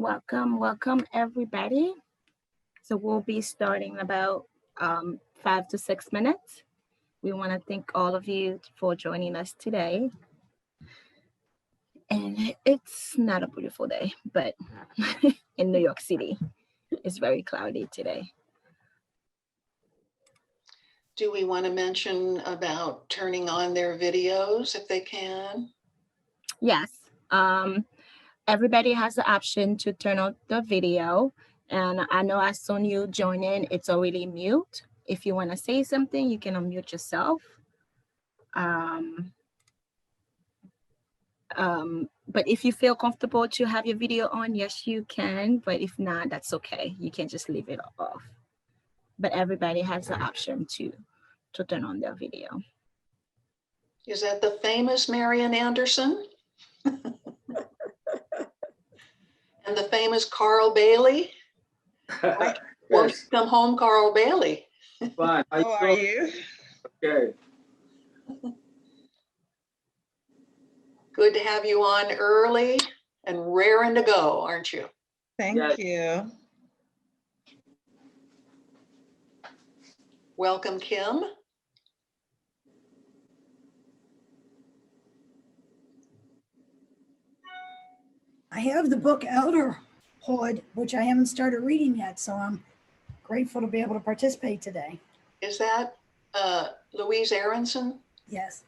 Welcome everybody. So we'll be starting in about 5 to 6 minutes. We want to thank all of you for joining us today. And it's not a beautiful day, but in New York City, it's very cloudy today. Do we want to mention about turning on their videos if they can? Yes. Everybody has the option to turn on the video. And I know as soon you join in, it's already mute. If you want to say something, you can unmute yourself. But if you feel comfortable to have your video on, yes, you can. But if not, that's okay. You can just leave it off. But everybody has the option to turn on their video. Is that the famous Marian Anderson? And the famous Carl Bailey? Welcome home, Carl Bailey. Fine. How are you? Okay. Good to have you on early and raring to go, aren't you? Thank you. Welcome, Kim. I have the book Elderhood, which I haven't started reading yet, so I'm grateful to be able to participate today. Is that Louise Aronson? Yes.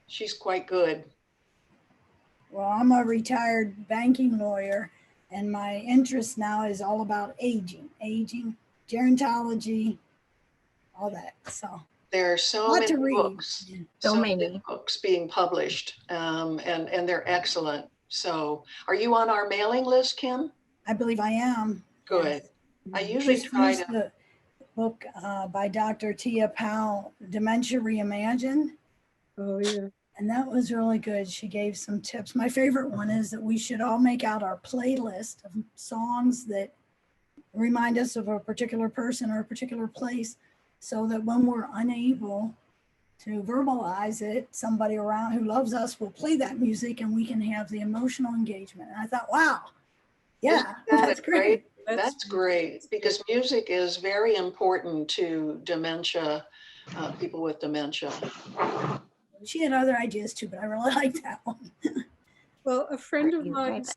She's quite good. Well, I'm a retired banking lawyer, and my interest now is all about aging, gerontology, all that. So There are so many books, Yeah. So many books being published, and they're excellent. So are you on our mailing list, Kim? I believe I am. Good. Yes. I usually Just try finished to. the book by Dr. Tia Powell, Dementia Reimagined. Oh, yeah. And that was really good. She gave some tips. My favorite one is that we should all make out our playlist of songs that remind us of a particular person or a particular place, so that when we're unable to verbalize it, somebody around who loves us will play that music and we can have the emotional engagement. And I thought, wow, yeah, that's great. That's great, because music is very important to dementia, people with dementia. She had other ideas too, but I really liked that one. Well, a friend of mine's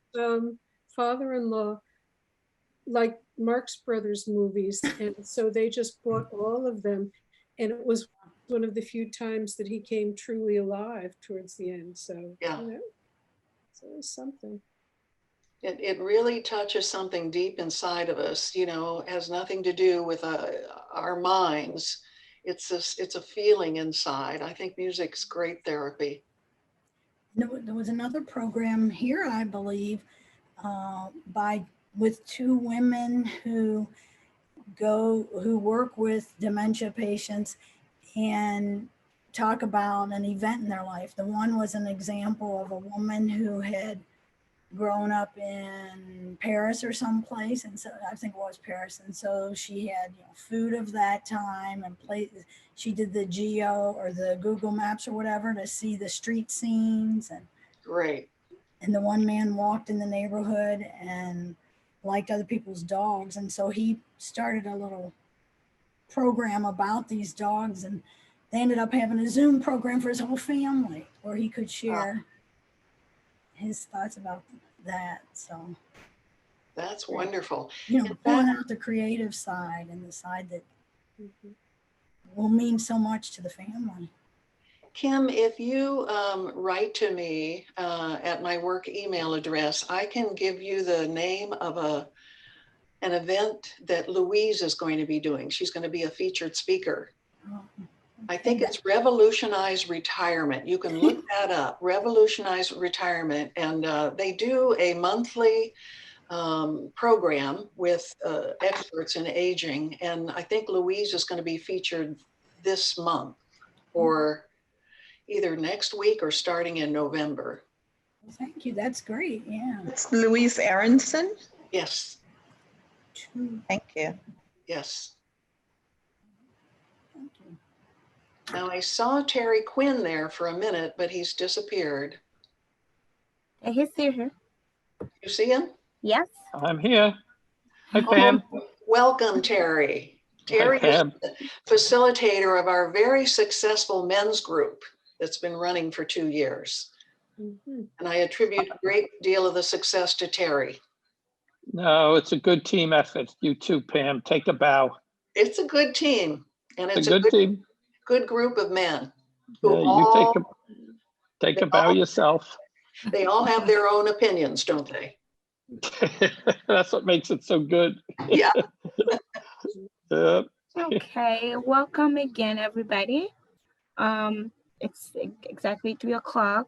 father-in-law liked Marx Brothers movies, and so they just bought all of them. And it was one of the few times that he came truly alive towards the end. So, yeah, so it was something. It really touches something deep inside of us, you know, has nothing to do with our minds. It's a feeling inside. I think music's great therapy. There was another program here, I believe, with two women who work with dementia patients and talk about an event in their life. The one was an example of a woman who had grown up in Paris or someplace, and so I think it was Paris, and so she had food of that time and she did the the Google Maps or whatever to see the street scenes. And great. And the one man walked in the neighborhood and liked other people's dogs, and so he started a little program about these dogs, and they ended up having a Zoom program for his whole family where he could share his thoughts about that. So that's wonderful. Pulling out the creative side and the side that will mean so much to the family. Kim, if you write to me at my work email address, I can give you the name of an event that Louise is going to be doing. She's going to be a featured speaker. I think it's Revolutionize Retirement. You can look that up, Revolutionize Retirement. And they do a monthly program with experts in aging. And I think Louise is going to be featured this month, or either next week or starting in November. Thank you. That's great. Yeah. It's Louise Aronson? Yes. Thank you. Yes. Thank you. Now I saw Terry Quinn there for a minute, but he's disappeared. He's here. You see him? Yes. I'm here. Hi, Oh, Pam. welcome, Terry. Terry is Pam. the facilitator of our very successful men's group that's been running for 2 years. Mhm. And I attribute a great deal of the success to Terry. No, it's a good team effort. You too, Pam. Take a bow. It's a good team, and It's it's a good team. good group of men who Yeah, you all, take they a bow all- yourself. they all have their own opinions, don't they? That's what makes it so good. Yeah. Yeah. Okay. Welcome again, everybody. It's exactly 3 o'clock.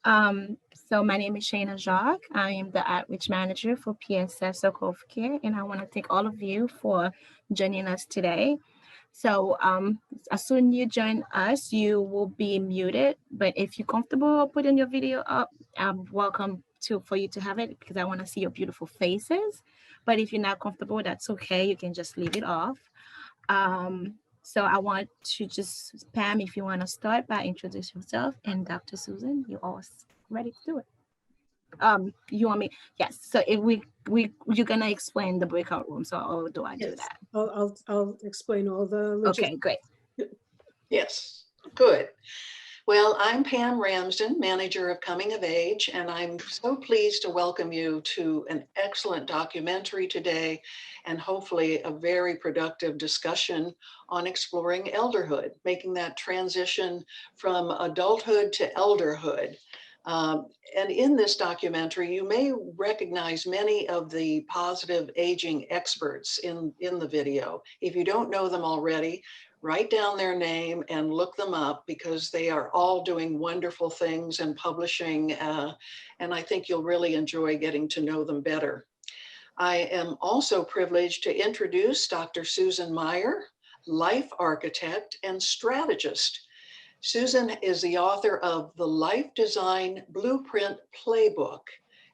So my name is Shayna Jacques. I am the outreach manager for PSS Circle of Care, and I want to thank all of you for joining us today. So as soon you join us, you will be muted. But if you're comfortable putting your video up, I'm welcome to for you to have it because I want to see your beautiful faces. But if you're not comfortable, that's okay. You can just leave it off. So I want to just, Pam, if you want to start by introduce yourself, and Dr. Susan, you all ready to do it. You want me? Yes. So if you're gonna explain the breakout room. So how do I do Yes, that? I'll explain all the logistics. Okay, great. Yes, good. Well, I'm Pam Ramsden, manager of Coming of Age, and I'm so pleased to welcome you to an excellent documentary today and hopefully a very productive discussion on exploring elderhood, making that transition from adulthood to elderhood. And in this documentary, you may recognize many of the positive aging experts in the video. If you don't know them already, write down their name and look them up because they are all doing wonderful things and publishing. And I think you'll really enjoy getting to know them better. I am also privileged to introduce Dr. Susan Meyer, life architect and strategist. Susan is the author of the Life Design Blueprint Playbook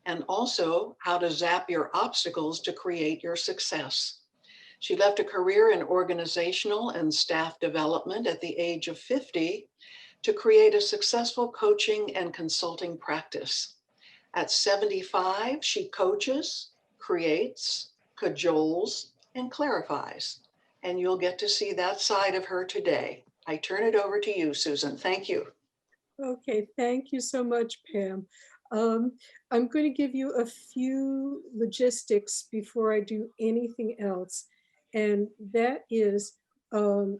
and also How to Zap Your Obstacles to Create Your Success. She left a career in organizational and staff development at the age of 50 to create a successful coaching and consulting practice. At 75, she coaches, creates, cajoles, and clarifies. And you'll get to see that side of her today. I turn it over to you, Susan. Thank you. Okay, thank you so much, Pam. I'm going to give you a few logistics before I do anything else. And that is, Shayna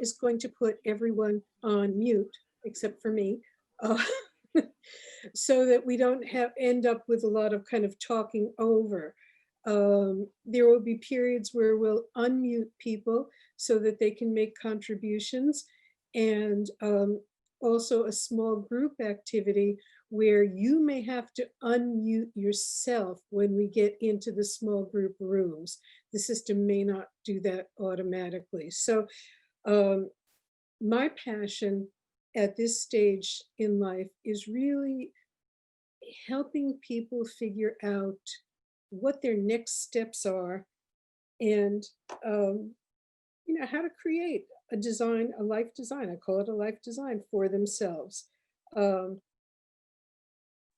is going to put everyone on mute, except for me, so that we don't end up with a lot of kind of talking over. There will be periods where we'll unmute people so that they can make contributions, and also a small group activity where you may have to unmute yourself when we get into the small group rooms. The system may not do that automatically. So my passion at this stage in life is really helping people figure out what their next steps are and how to create a design, a life design. I call it a life design for themselves.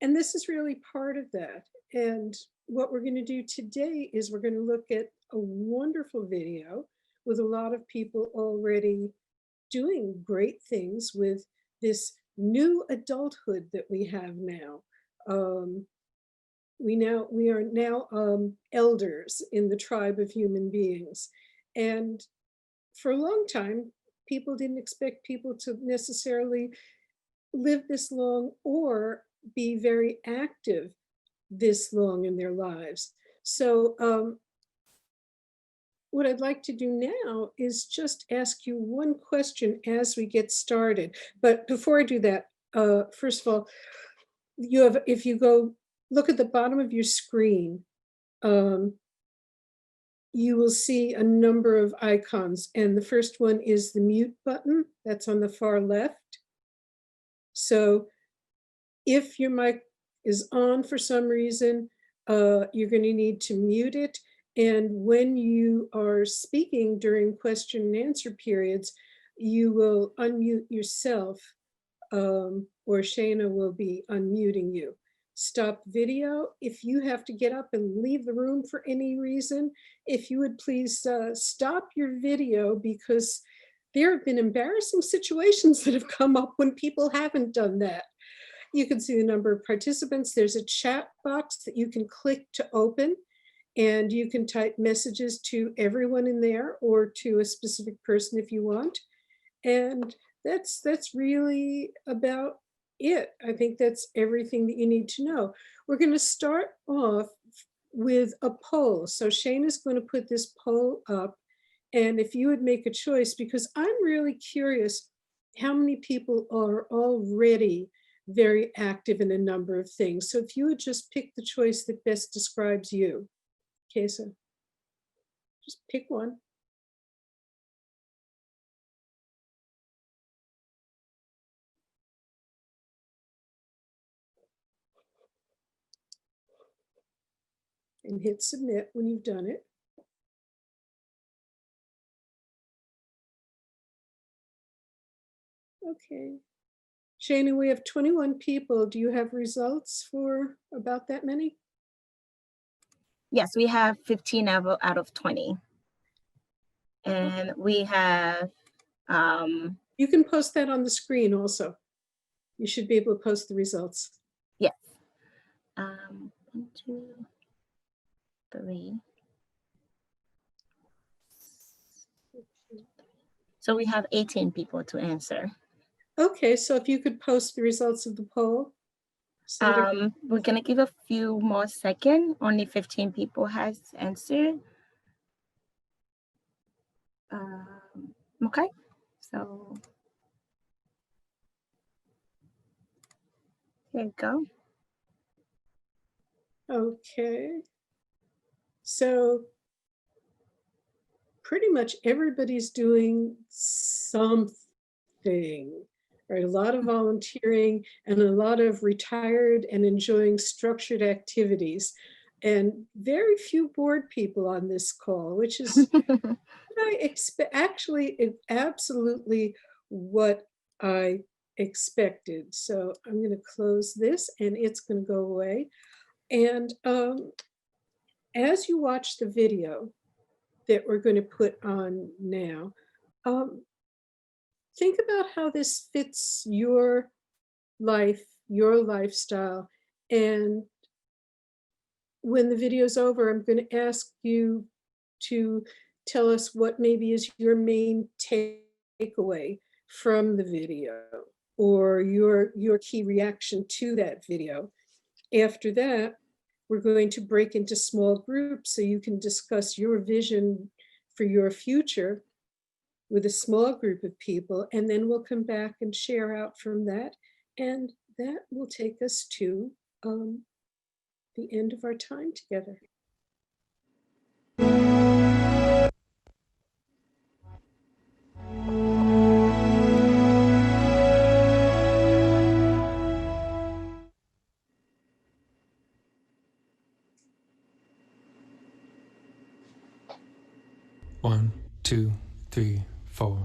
And this is really part of that. And what we're going to do today is we're going to look at a wonderful video with a lot of people already doing great things with this new adulthood that we have now. We are now elders in the tribe of human beings. And for a long time, people didn't expect people to necessarily live this long or be very active this long in their lives. So what I'd like to do now is just ask you one question as we get started. But before I do that, first of all, if you go look at the bottom of your screen, you will see a number of icons. And the first one is the mute button that's on the far left. So if your mic is on for some reason, you're going to need to mute it. And when you are speaking during question and answer periods, you will unmute yourself, or Shayna will be unmuting you. stop video. If you have to get up and leave the room for any reason, if you would please stop your video, because there have been embarrassing situations that have come up when people haven't done that. You can see the number of participants. There's a chat box that you can click to open, and you can type messages to everyone in there or to a specific person if you want. And that's really about it. I think that's everything that you need to know. We're going to start off with a poll. So Shane is going to put this poll up. And if you would make a choice, because I'm really curious how many people are already very active in a number of things. So if you would just pick the choice that best describes you. Okay, so just pick one. And hit submit when you've done it. Okay. Shana, we have 21 people. Do you have results for about that many? Yes, we have 15 out of 20. And we have... you can post that on the screen also. You should be able to post the results. Yes. 1, 2, 3. So we have 18 people to answer. Okay, so if you could post the results of the poll. We're gonna give a few more seconds. Only 15 people has answered. Okay, so here you go. Okay, so pretty much everybody's doing something, right? A lot of volunteering and a lot of retired and enjoying structured activities, and very few bored people on this call, which is I expect, actually absolutely what I expected. So I'm going to close this and it's going to go away. And as you watch the video that we're going to put on now, think about how this fits your life, your lifestyle. And when the video's over, I'm going to ask you to tell us what maybe is your main takeaway from the video, or your key reaction to that video. After that, we're going to break into small groups so you can discuss your vision for your future with a small group of people, and then we'll come back and share out from that. And that will take us to the end of our time together. One, two, three, four.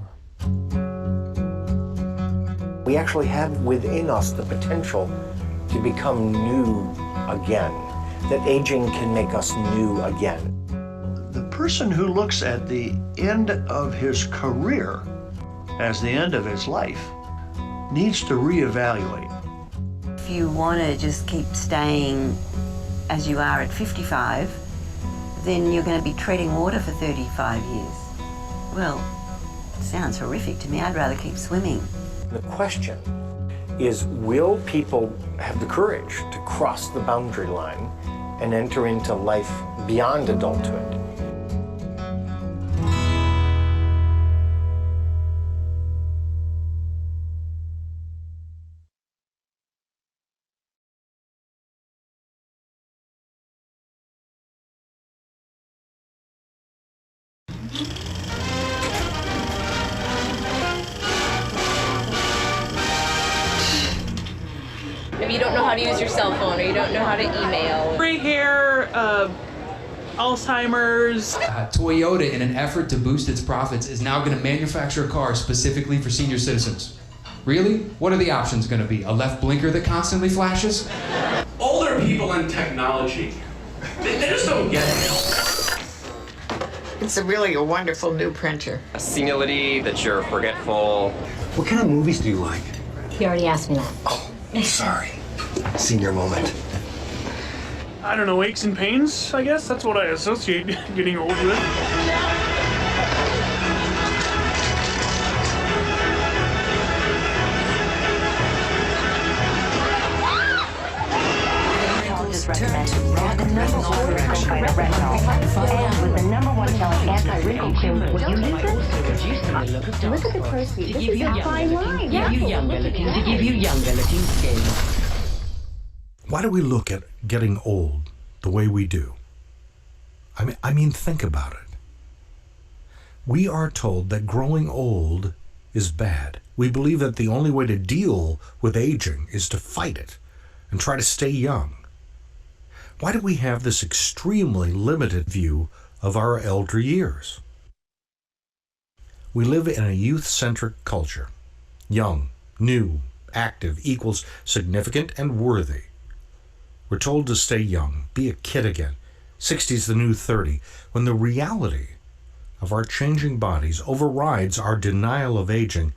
We actually have within us the potential to become new again, that aging can make us new again. The person who looks at the end of his career as the end of his life needs to reevaluate. If you want to just keep staying as you are at 55, then you're going to be treading water for 35 years. Well, it sounds horrific to me. I'd rather keep swimming. The question is, will people have the courage to cross the boundary line and enter into life beyond adulthood? If you don't know how to use your cell phone or you don't know how to email. Gray hair, Alzheimer's. Toyota, in an effort to boost its profits, is now going to manufacture a car specifically for senior citizens. Really? What are the options going to be? A left blinker that constantly flashes? Older blend technology. They just don't get it. It's really a wonderful new printer. A senility, that you're forgetful. What kind of movies do you like? He already asked me that. Oh, sorry. Senior moment. I don't know, aches and pains, I guess. That's what I associate getting old with. Recommend the number one selling anti-wrinkle cream. Would you use it? Look at the Percy. This is a fine line. To give you younger looking skin. Why do we look at getting old the way we do? I mean, think about it. We are told that growing old is bad. We believe that the only way to deal with aging is to fight it and try to stay young. Why do we have this extremely limited view of our elder years? We live in a youth-centric culture. Young, new, active equals significant and worthy. We're told to stay young, be a kid again. 60's the new 30, when the reality of our changing bodies overrides our denial of aging.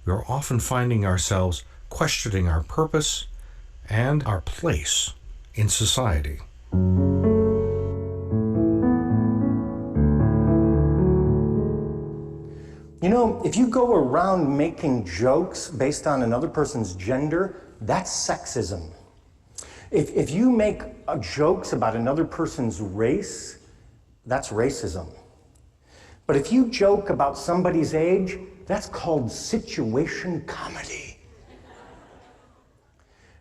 We are often finding ourselves questioning our purpose and our place in society. You know, if you go around making jokes based on another person's gender, that's sexism. If you make jokes about another person's race, that's racism. But if you joke about somebody's age, that's called situation comedy.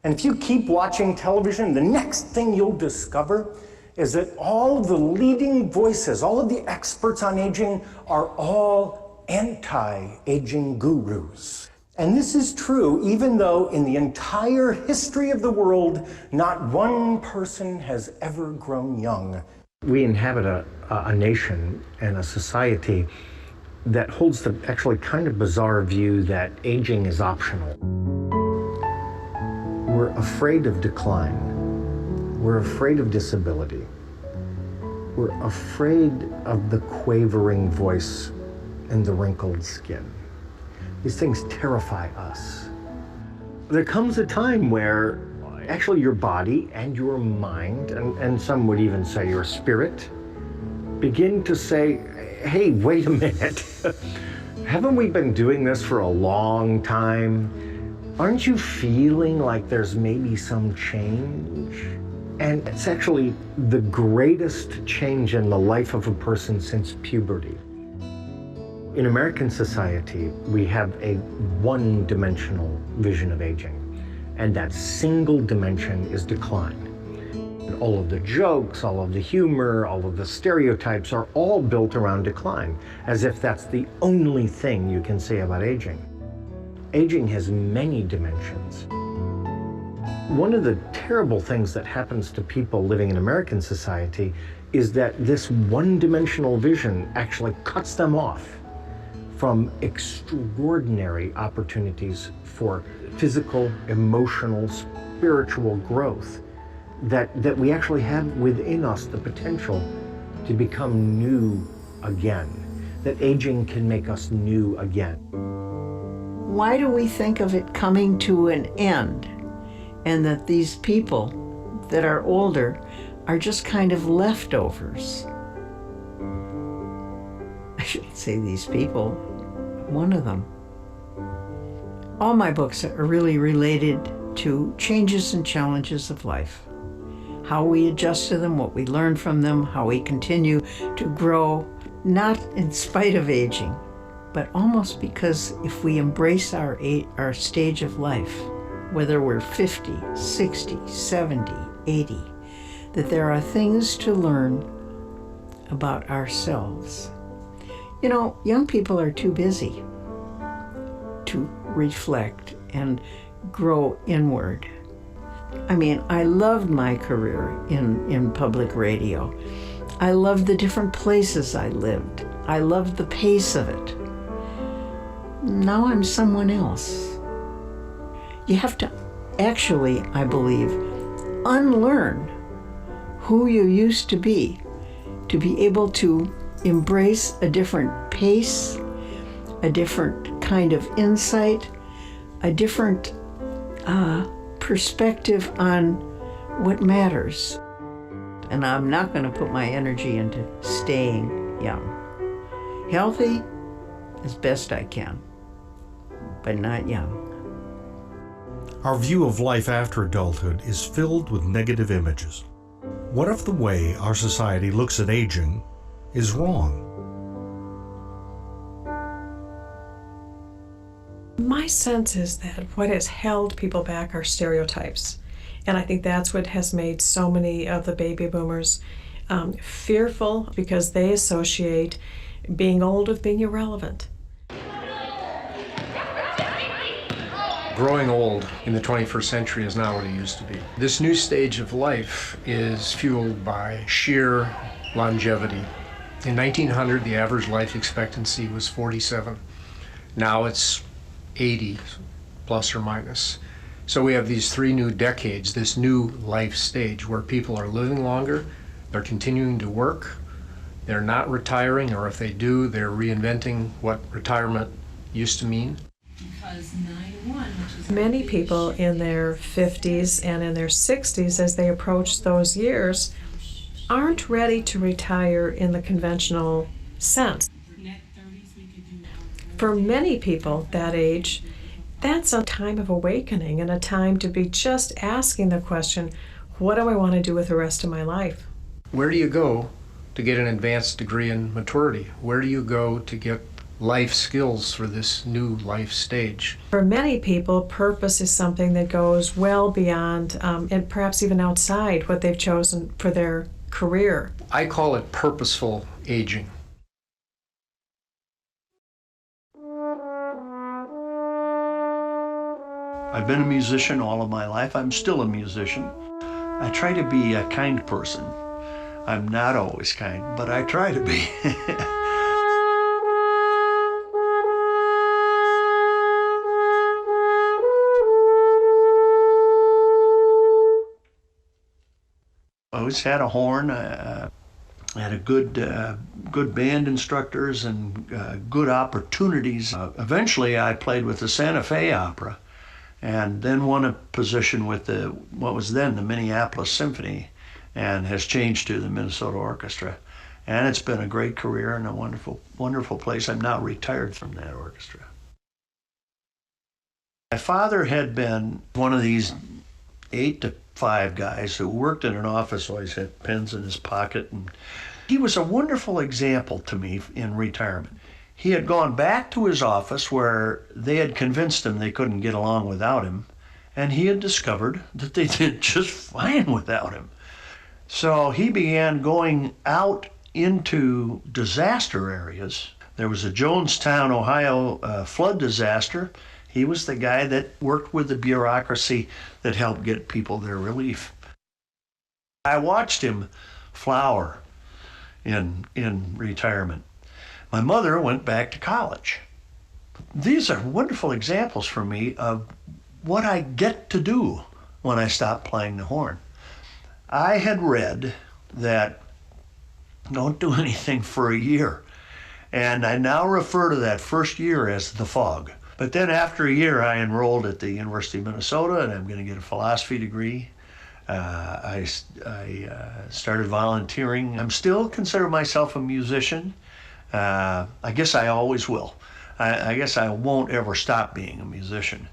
And if you keep watching television, the next thing you'll discover is that all the leading voices, all of the experts on aging are all anti-aging gurus. And this is true even though in the entire history of the world, not one person has ever grown young. We inhabit a nation and a society that holds the actually kind of bizarre view that aging is optional. We're afraid of decline. We're afraid of disability. We're afraid of the quavering voice and the wrinkled skin. These things terrify us. There comes a time where actually your body and your mind, and some would even say your spirit, begin to say, hey, wait a minute. Haven't we been doing this for a long time? Aren't you feeling like there's maybe some change? And it's actually the greatest change in the life of a person since puberty. In American society, we have a one-dimensional vision of aging, and that single dimension is decline. And all of the jokes, all of the humor, all of the stereotypes are all built around decline, as if that's the only thing you can say about aging. Aging has many dimensions. One of the terrible things that happens to people living in American society is that this one-dimensional vision actually cuts them off from extraordinary opportunities for physical, emotional, spiritual growth that we actually have within us the potential to become new again, that aging can make us new again. Why do we think of it coming to an end and that these people that are older are just kind of leftovers? I shouldn't say these people, one of them. All my books are really related to changes and challenges of life. How we adjust to them, what we learn from them, how we continue to grow, not in spite of aging, but almost because if we embrace our stage of life, whether we're 50, 60, 70, 80, that there are things to learn about ourselves. You know, young people are too busy to reflect and grow inward. I mean, I loved my career in public radio. I loved the different places I lived. I loved the pace of it. Now I'm someone else. You have to actually, I believe, unlearn who you used to be able to embrace a different pace, a different kind of insight, a different perspective on what matters. And I'm not going to put my energy into staying young. Healthy as best I can, but not young. Our view of life after adulthood is filled with negative images. What if the way our society looks at aging is wrong? My sense is that what has held people back are stereotypes. And I think that's what has made so many of the baby boomers fearful, because they associate being old with being irrelevant. Growing old in the 21st century is not what it used to be. This new stage of life is fueled by sheer longevity. In 1900, the average life expectancy was 47. Now it's 80, plus or minus. So we have these 3 new decades, this new life stage where people are living longer, they're continuing to work, they're not retiring, or if they do, they're reinventing what retirement used to mean. Many people in their 50s and in their 60s, as they approach those years, aren't ready to retire in the conventional sense. For many people that age, that's a time of awakening and a time to be just asking the question, what do I want to do with the rest of my life? Where do you go to get an advanced degree in maturity? Where do you go to get life skills for this new life stage? For many people, purpose is something that goes well beyond and perhaps even outside what they've chosen for their career. I call it purposeful aging. I've been a musician all of my life. I'm still a musician. I try to be a kind person. I'm not always kind, but I try to be. I always had a horn. I had a good band instructors and good opportunities. Eventually, I played with the Santa Fe Opera, and then won a position with what was then the Minneapolis Symphony, and has changed to the Minnesota Orchestra. And it's been a great career and a wonderful, wonderful place. I'm now retired from that orchestra. My father had been one of these 8 to 5 guys who worked in an office, always had pens in his pocket, and he was a wonderful example to me in retirement. He had gone back to his office where they had convinced him they couldn't get along without him, and he had discovered that they did just fine without him. So he began going out into disaster areas. There was a Jonestown, Ohio flood disaster. He was the guy that worked with the bureaucracy that helped get people their relief. I watched him flower in retirement. My mother went back to college. These are wonderful examples for me of what I get to do when I stop playing the horn. I had read that don't do anything for a year, and I now refer to that first year as the fog. But then after a year, I enrolled at the University of Minnesota, and I'm going to get a philosophy degree. I started volunteering. I'm still consider myself a musician. I guess I always will. I guess I won't ever stop being a musician.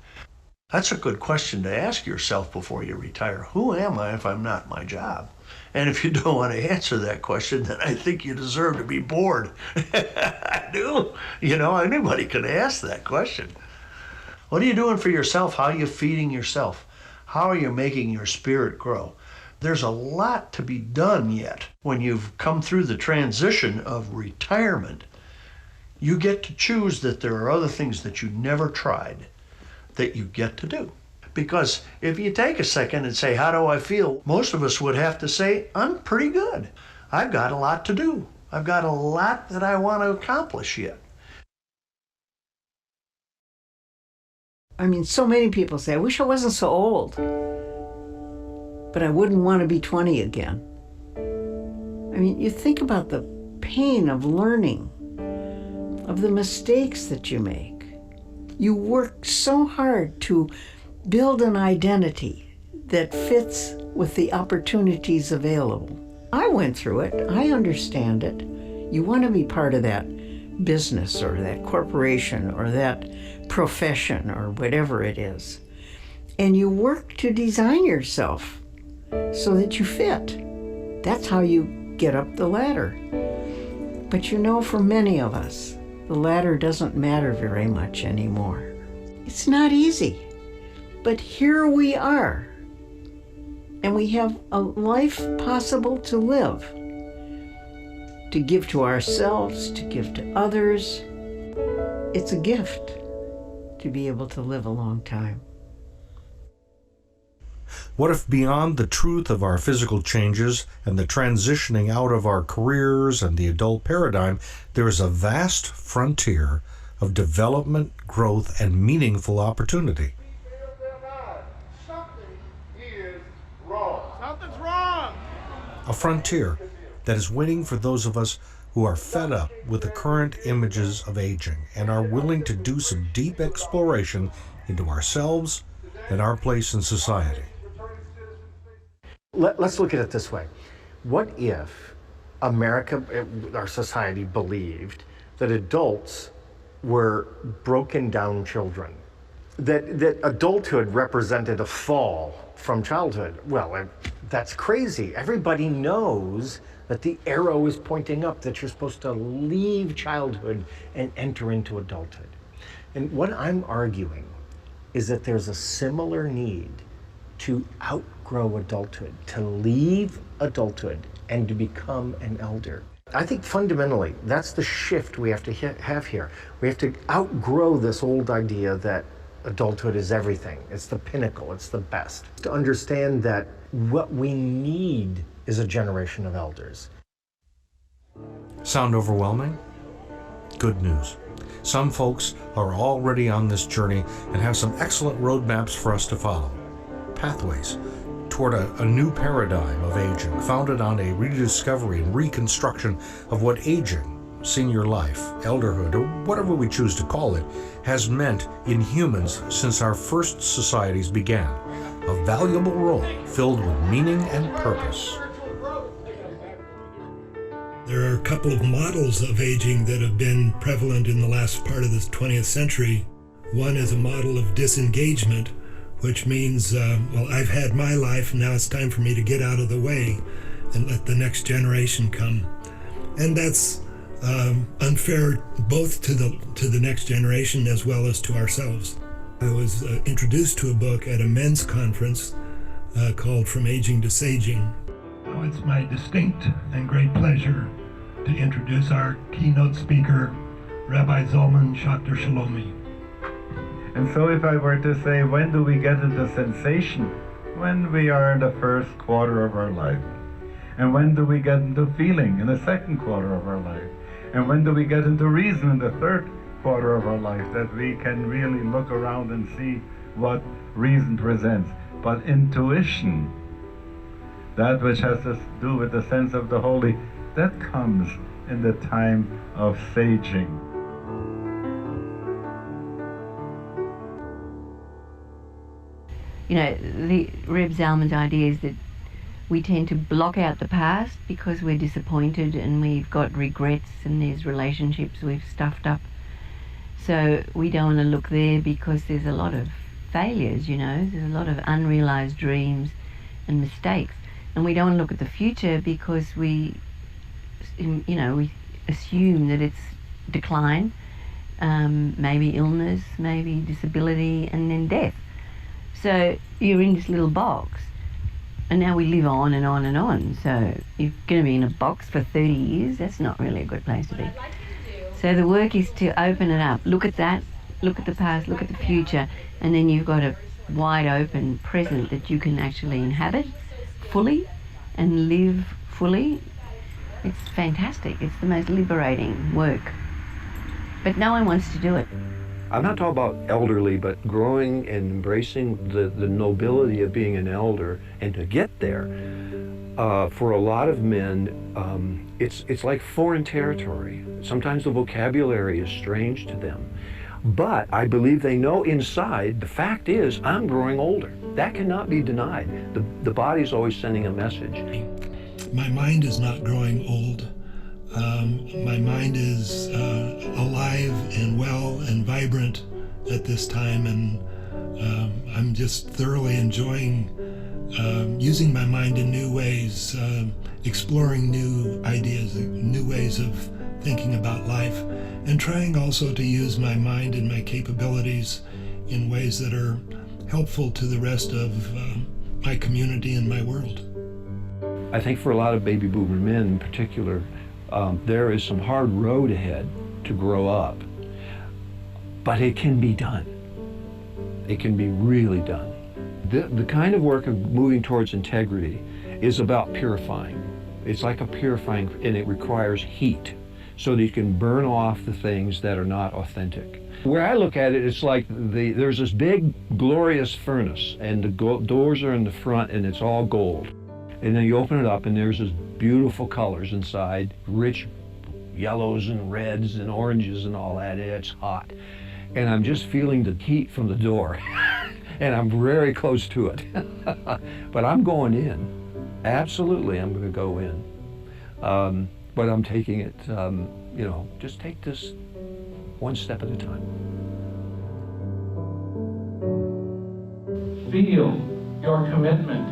That's a good question to ask yourself before you retire. Who am I if I'm not my job? And if you don't want to answer that question, then I think you deserve to be bored. I do. You know, anybody can ask that question. What are you doing for yourself? How are you feeding yourself? How are you making your spirit grow? There's a lot to be done yet. When you've come through the transition of retirement, you get to choose that there are other things that you never tried that you get to do. Because if you take a second and say, how do I feel? Most of us would have to say, I'm pretty good. I've got a lot to do. I've got a lot that I want to accomplish yet. I mean, so many people say, I wish I wasn't so old, but I wouldn't want to be 20 again. I mean, you think about the pain of learning, of the mistakes that you make. You work so hard to build an identity that fits with the opportunities available. I went through it. I understand it. You want to be part of that business or that corporation or that profession or whatever it is. And you work to design yourself so that you fit. That's how you get up the ladder. But you know, for many of us, the ladder doesn't matter very much anymore. It's not easy, but here we are. And we have a life possible to live, to give to ourselves, to give to others. It's a gift to be able to live a long time. What if beyond the truth of our physical changes and the transitioning out of our careers and the adult paradigm, there is a vast frontier of development, growth, and meaningful opportunity? Something's wrong. A frontier that is waiting for those of us who are fed up with the current images of aging and are willing to do some deep exploration into ourselves and our place in society. Let's look at it this way. What if America, our society, believed that adults were broken down children? That adulthood represented a fall from childhood? Well, that's crazy. Everybody knows that the arrow is pointing up, that you're supposed to leave childhood and enter into adulthood. And what I'm arguing is that there's a similar need to outgrow adulthood, to leave adulthood and to become an elder. I think fundamentally, that's the shift we have to have here. We have to outgrow this old idea that adulthood is everything. It's the pinnacle, it's the best. To understand that what we need is a generation of elders. Sound overwhelming? Good news. Some folks are already on this journey and have some excellent roadmaps for us to follow. Pathways toward a new paradigm of aging, founded on a rediscovery and reconstruction of what aging, senior life, elderhood, or whatever we choose to call it, has meant in humans since our first societies began. A valuable role filled with meaning and purpose. There are a couple of models of aging that have been prevalent in the last part of the 20th century. One is a model of disengagement, which means, well, I've had my life, and now it's time for me to get out of the way and let the next generation come. And that's unfair both to the next generation as well as to ourselves. I was introduced to a book at a men's conference called From Aging to Saging. Now it's my distinct and great pleasure to introduce our keynote speaker, Rabbi Zalman Schachter Shalomi. And so if I were to say, when do we get into sensation? When we are in the first quarter of our life. And when do we get into feeling? In the second quarter of our life. And when do we get into reason? In the third quarter of our life, that we can really look around and see what reason presents. But intuition, that which has to do with the sense of the holy, that comes in the time of saging. You know, the Reb Zalman's idea is that we tend to block out the past because we're disappointed and we've got regrets and there's relationships we've stuffed up. So we don't want to look there because there's a lot of failures, you know, there's a lot of unrealized dreams and mistakes. And we don't want to look at the future because we assume that it's decline, maybe illness, maybe disability, and then death. So you're in this little box, and now we live on and on and on. So you're going to be in a box for 30 years. That's not really a good place to be. So the work is to open it up. Look at that, look at the past, look at the future, and then you've got a wide open present that you can actually inhabit fully and live fully. It's fantastic. It's the most liberating work. But no one wants to do it. I'm not talking about elderly, but growing and embracing the nobility of being an elder. And to get there, For a lot of men, it's like foreign territory. Sometimes the vocabulary is strange to them. But I believe they know inside, the fact is, I'm growing older. That cannot be denied. The body's always sending a message. My mind is not growing old. My mind is alive and well and vibrant at this time, and I'm just thoroughly enjoying using my mind in new ways, exploring new ideas, new ways of thinking about life, and trying also to use my mind and my capabilities in ways that are helpful to the rest of my community and my world. I think for a lot of baby boomer men in particular, there is some hard road ahead to grow up, but it can be done. It can be really done. The kind of work of moving towards integrity is about purifying. It's like a purifying, and it requires heat so that you can burn off the things that are not authentic. Where I look at it, it's like there's this big, glorious furnace, and the doors are in the front, and it's all gold. And then you open it up, and there's this beautiful colors inside, rich yellows and reds and oranges and all that, and it's hot. And I'm just feeling the heat from the door, and I'm very close to it. But I'm going in. Absolutely, I'm going to go in. But I'm taking it, just take this one step at a time. Feel your commitment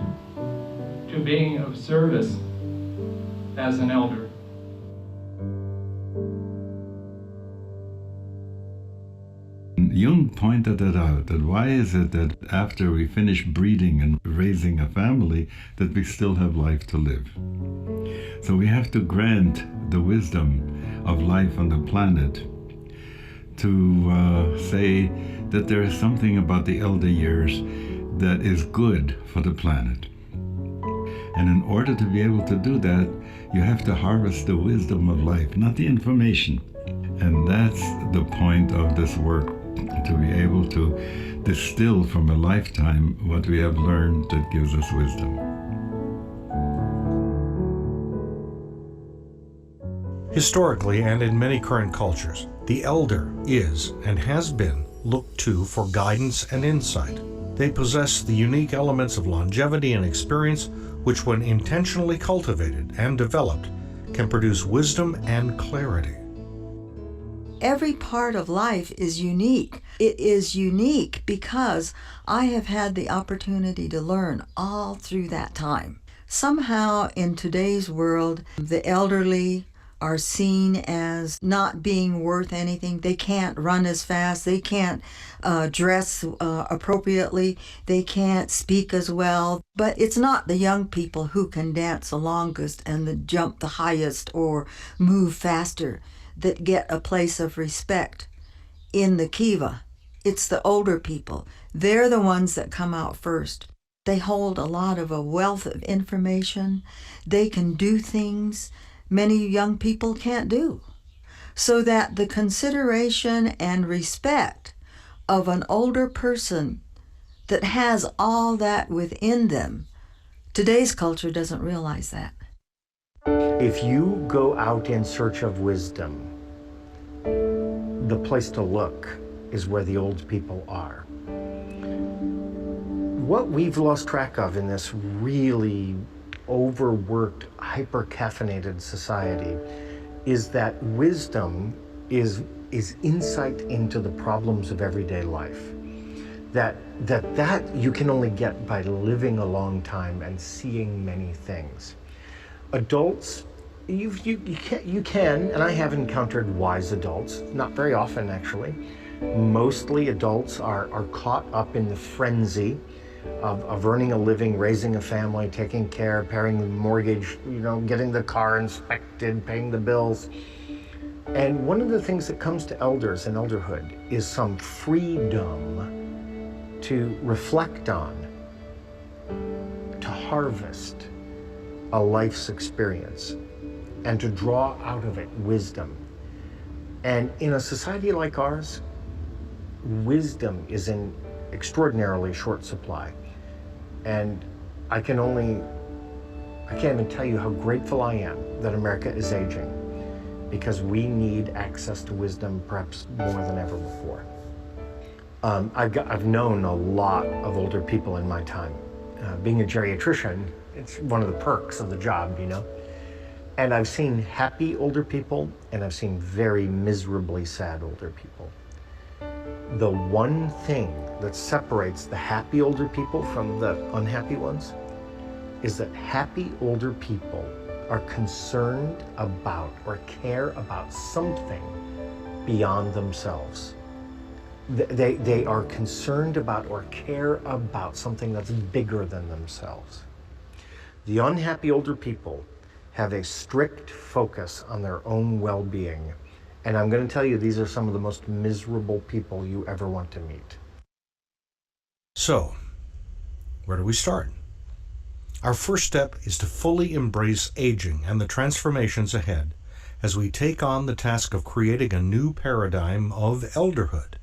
to being of service as an elder. Jung pointed that out, that why is it that after we finish breeding and raising a family, that we still have life to live? So we have to grant the wisdom of life on the planet to say that there is something about the elder years that is good for the planet. And in order to be able to do that, you have to harvest the wisdom of life, not the information. And that's the point of this work, to be able to distill from a lifetime what we have learned that gives us wisdom. Historically, and in many current cultures, the elder is and has been looked to for guidance and insight. They possess the unique elements of longevity and experience, which, when intentionally cultivated and developed, can produce wisdom and clarity. Every part of life is unique. It is unique because I have had the opportunity to learn all through that time. Somehow in today's world, the elderly are seen as not being worth anything. They can't run as fast. They can't dress appropriately. They can't speak as well. But it's not the young people who can dance the longest and jump the highest or move faster that get a place of respect in the kiva. It's the older people. They're the ones that come out first. They hold a lot of a wealth of information. They can do things many young people can't do. So that the consideration and respect of an older person that has all that within them, today's culture doesn't realize that. If you go out in search of wisdom, the place to look is where the old people are. What we've lost track of in this really overworked, hyper-caffeinated society is that wisdom is insight into the problems of everyday life. That you can only get by living a long time and seeing many things. Adults, you can, and I have encountered wise adults, not very often actually. Mostly adults are caught up in the frenzy of earning a living, raising a family, taking care, paying the mortgage, getting the car inspected, paying the bills. And one of the things that comes to elders in elderhood is some freedom to reflect on, to harvest a life's experience, and to draw out of it wisdom. And in a society like ours, wisdom is in extraordinarily short supply. And I can only I can't even tell you how grateful I am that America is aging, because we need access to wisdom perhaps more than ever before. I've known a lot of older people in my time. Being a geriatrician, it's one of the perks of the job, you know? And I've seen happy older people, and I've seen very miserably sad older people. The one thing that separates the happy older people from the unhappy ones is that happy older people are concerned about or care about something beyond themselves. They are concerned about or care about something that's bigger than themselves. The unhappy older people have a strict focus on their own well-being. And I'm going to tell you, these are some of the most miserable people you ever want to meet. So, where do we start? Our first step is to fully embrace aging and the transformations ahead as we take on the task of creating a new paradigm of elderhood.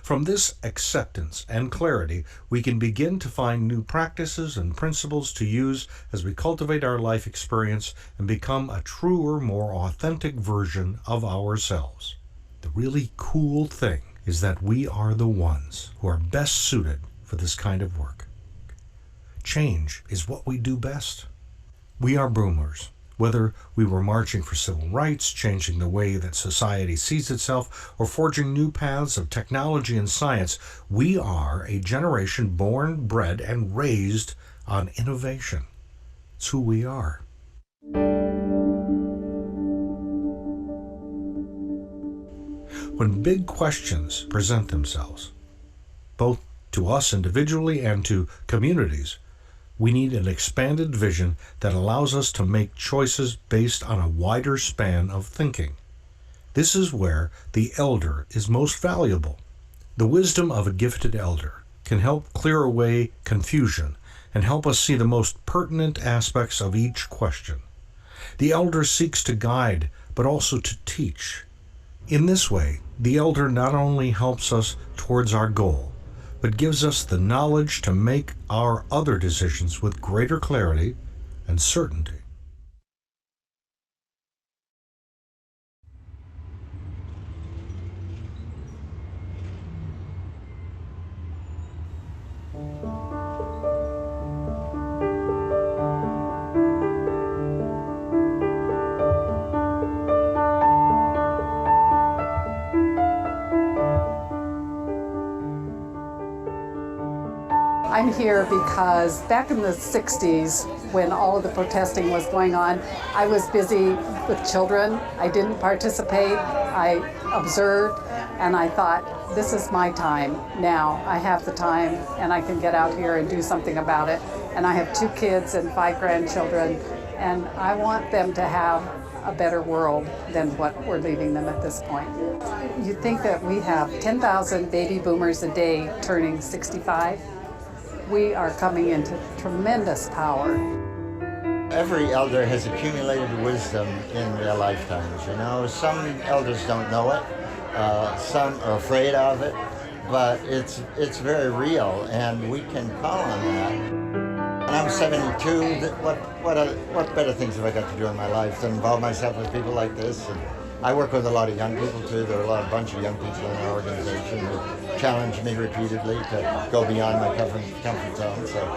From this acceptance and clarity, we can begin to find new practices and principles to use as we cultivate our life experience and become a truer, more authentic version of ourselves. The really cool thing is that we are the ones who are best suited for this kind of work. Change is what we do best. We are boomers. Whether we were marching for civil rights, changing the way that society sees itself, or forging new paths of technology and science, we are a generation born, bred, and raised on innovation. It's who we are. When big questions present themselves, both to us individually and to communities, we need an expanded vision that allows us to make choices based on a wider span of thinking. This is where the elder is most valuable. The wisdom of a gifted elder can help clear away confusion and help us see the most pertinent aspects of each question. The elder seeks to guide, but also to teach. In this way, the elder not only helps us towards our goal, but gives us the knowledge to make our other decisions with greater clarity and certainty. I'm here because back in the 60s, when all of the protesting was going on, I was busy with children. I didn't participate. I observed, and I thought, this is my time now. I have the time, and I can get out here and do something about it. And I have 2 kids and 5 grandchildren, and I want them to have a better world than what we're leaving them at this point. You think that we have 10,000 baby boomers a day turning 65? We are coming into tremendous power. Every elder has accumulated wisdom in their lifetimes, you know. Some elders don't know it, some are afraid of it, but it's very real, and we can call on that. And I'm 72, what better things have I got to do in my life than involve myself with people like this? And I work with a lot of young people too. There are a bunch of young people in our organization who challenge me repeatedly to go beyond my comfort zone. So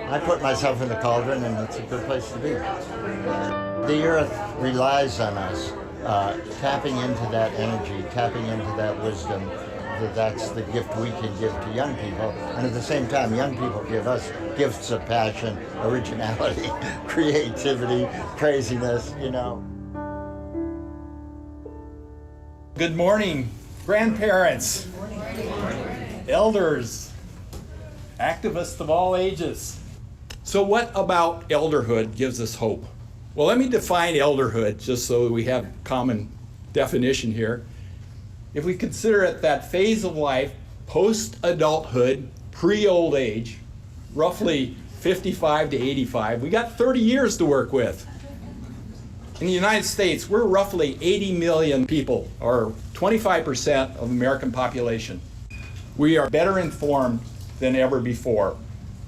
I put myself in the cauldron, and it's a good place to be. The earth relies on us tapping into that energy, tapping into that wisdom. That's the gift we can give to young people. And at the same time, young people give us gifts of passion, originality, creativity, craziness, you know. Good morning, grandparents, elders, activists of all ages. So what about elderhood gives us hope? Well, let me define elderhood just so we have common definition here. If we consider it that phase of life, post-adulthood, pre-old age, roughly 55 to 85, we got 30 years to work with. In the United States, we're roughly 80 million people, or 25% of the American population. We are better informed than ever before.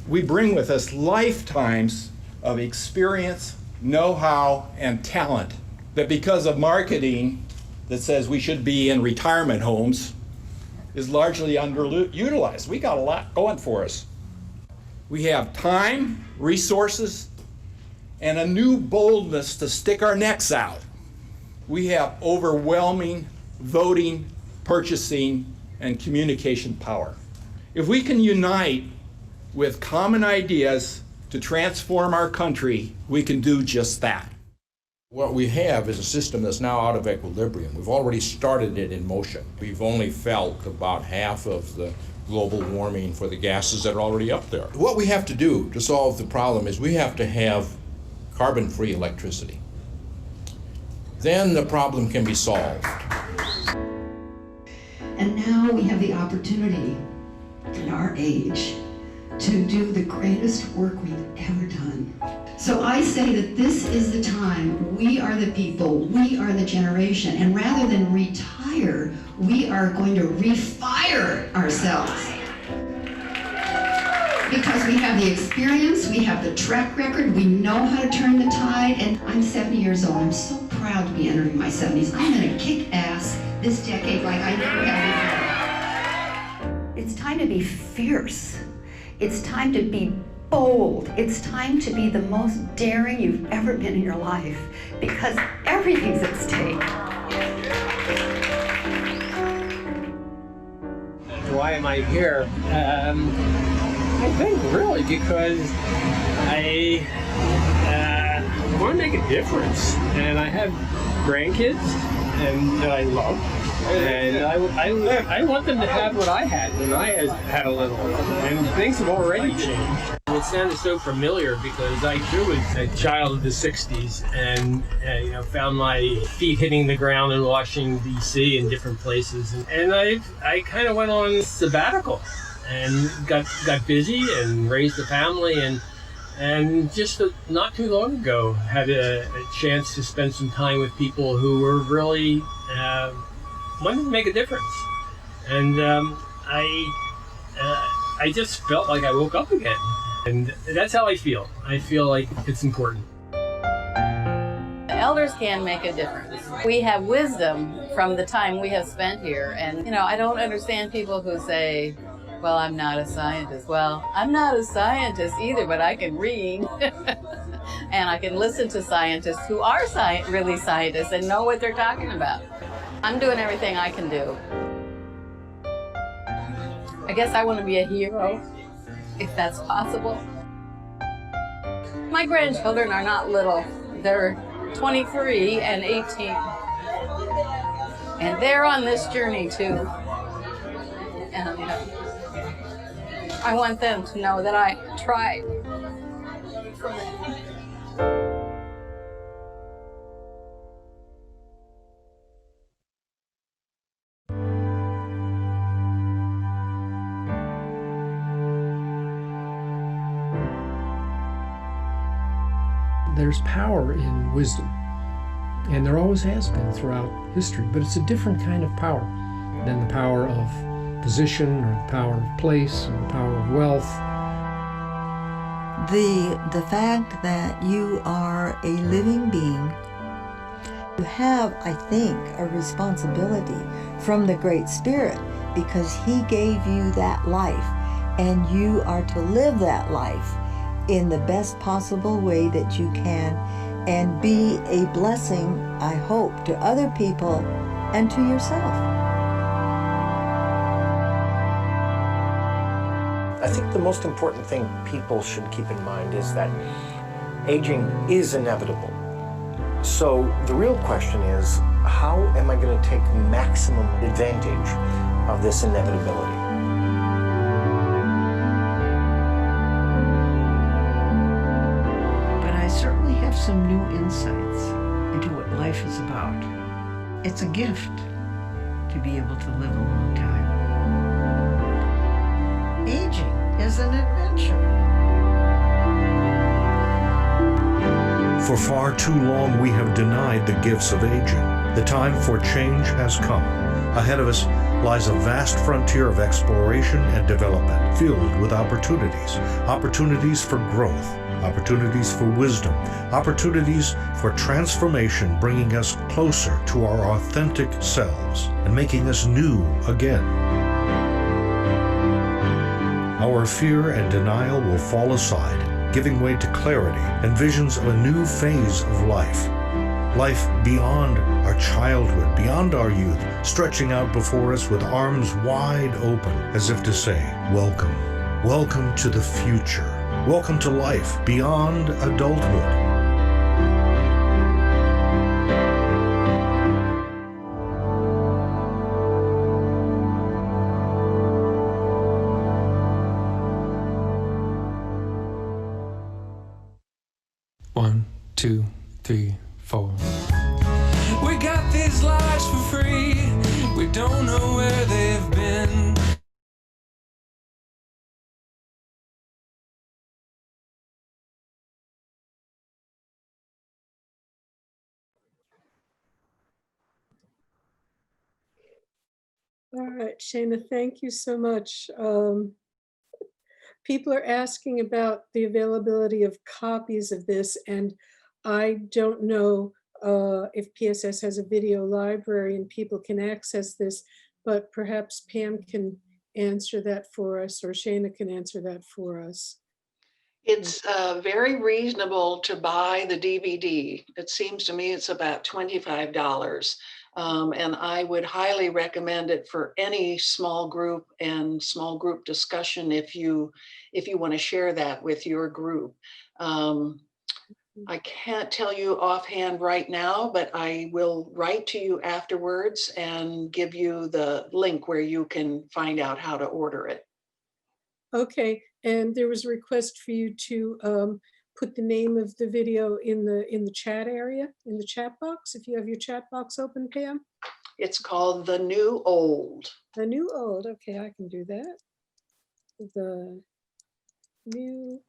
We bring with us lifetimes of experience, know-how, and talent that because of marketing that says we should be in retirement homes is largely underutilized. We got a lot going for us. We have time, resources, and a new boldness to stick our necks out. We have overwhelming voting, purchasing, and communication power. If we can unite with common ideas to transform our country, we can do just that. What we have is a system that's now out of equilibrium. We've already started it in motion. We've only felt about half of the global warming for the gases that are already up there. What we have to do to solve the problem is we have to have carbon-free electricity. Then the problem can be solved. And now we have the opportunity in our age to do the greatest work we've ever done. So I say that this is the time. We are the people, we are the generation, and rather than retire, we are going to refire ourselves. Because we have the experience, we have the track record, we know how to turn the tide, and I'm 70 years old. I'm so proud to be entering my 70s. I'm gonna kick ass this decade like I never have before. It's time to be fierce. It's time to be bold. It's time to be the most daring you've ever been in your life, because everything's at stake. Why am I here? I think really because I want to make a difference, and I have grandkids and that I love, and I want them to have what I had when I had a little, and things have already changed. It sounded so familiar because I too was a child of the 60s and found my feet hitting the ground in Washington, D.C. and different places. And I kind of went on sabbatical and got busy and raised a family, and just not too long ago had a chance to spend some time with people who were really wanted to make a difference. And I just felt like I woke up again. And that's how I feel. I feel like it's important. Elders can make a difference. We have wisdom from the time we have spent here. And, I don't understand people who say, well, I'm not a scientist. Well, I'm not a scientist either, but I can read. And I can listen to scientists who are really scientists and know what they're talking about. I'm doing everything I can do. I guess I want to be a hero, if that's possible. My grandchildren are not little. They're 23 and 18. And they're on this journey too. And I want them to know that I tried for them. There's power in wisdom, and there always has been throughout history, but it's a different kind of power than the power of position or the power of place or the power of wealth. The fact that you are a living being, you have, I think, a responsibility from the Great Spirit, because He gave you that life, and you are to live that life in the best possible way that you can, and be a blessing, I hope, to other people and to yourself. I think the most important thing people should keep in mind is that aging is inevitable. So the real question is, how am I going to take maximum advantage of this inevitability? I certainly have some new insights into what life is about. It's a gift to be able to live a long time. Aging is an adventure. For far too long, we have denied the gifts of aging. The time for change has come. Ahead of us lies a vast frontier of exploration and development, filled with opportunities for growth, opportunities for wisdom, opportunities for transformation, bringing us closer to our authentic selves and making us new again. Our fear and denial will fall aside, giving way to clarity and visions of a new phase of life. Life beyond our childhood, beyond our youth, stretching out before us with arms wide open, as if to say, welcome. Welcome to the future. Welcome to life beyond adulthood. One, two, three, four. We got these lives for free. We don't know where they've been. All right, Shana, thank you so much. People are asking about the availability of copies of this, and I don't know if PSS has a video library and people can access this, but perhaps Pam can answer that for us, or Shana can answer that for us. It's very reasonable to buy the DVD. It seems to me it's about $25. And I would highly recommend it for any small group and small group discussion if you want to share that with your group. I can't tell you offhand right now, but I will write to you afterwards and give you the link where you can find out how to order it. Okay, and there was a request for you to put the name of the video in the chat area, in the chat box, if you have your chat box open, Pam. It's called The New Old. The New Old, okay, I can do that. The New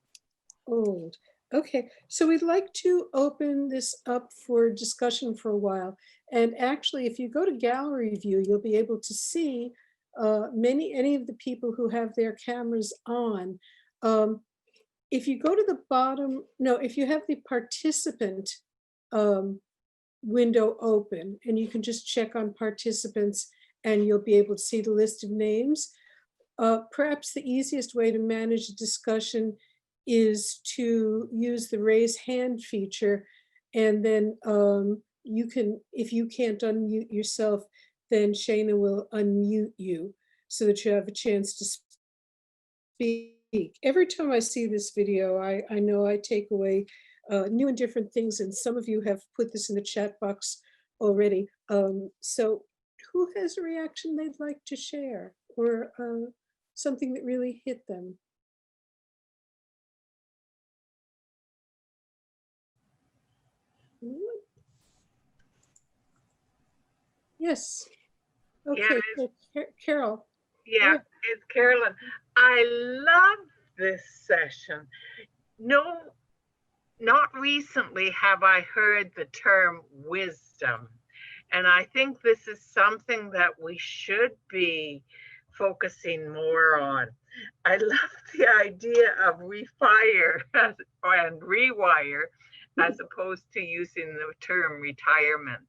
Old. Okay, so we'd like to open this up for discussion for a while. And actually, if you go to gallery view, you'll be able to see any of the people who have their cameras on. If you go to the bottom, no, if you have the participant window open, and you can just check on participants and you'll be able to see the list of names. Perhaps the easiest way to manage a discussion is to use the raise hand feature, and then you can, if you can't unmute yourself, then Shana will unmute you so that you have a chance to speak. Every time I see this video, I know I take away new and different things, and some of you have put this in the chat box already. So who has a reaction they'd like to share, or something that really hit them? Yes. Okay, Yeah, so Carol. Yeah, it's Carolyn. I love this session. No, not recently have I heard the term wisdom. And I think this is something that we should be focusing more on. I love the idea of refire and rewire as opposed to using the term retirement.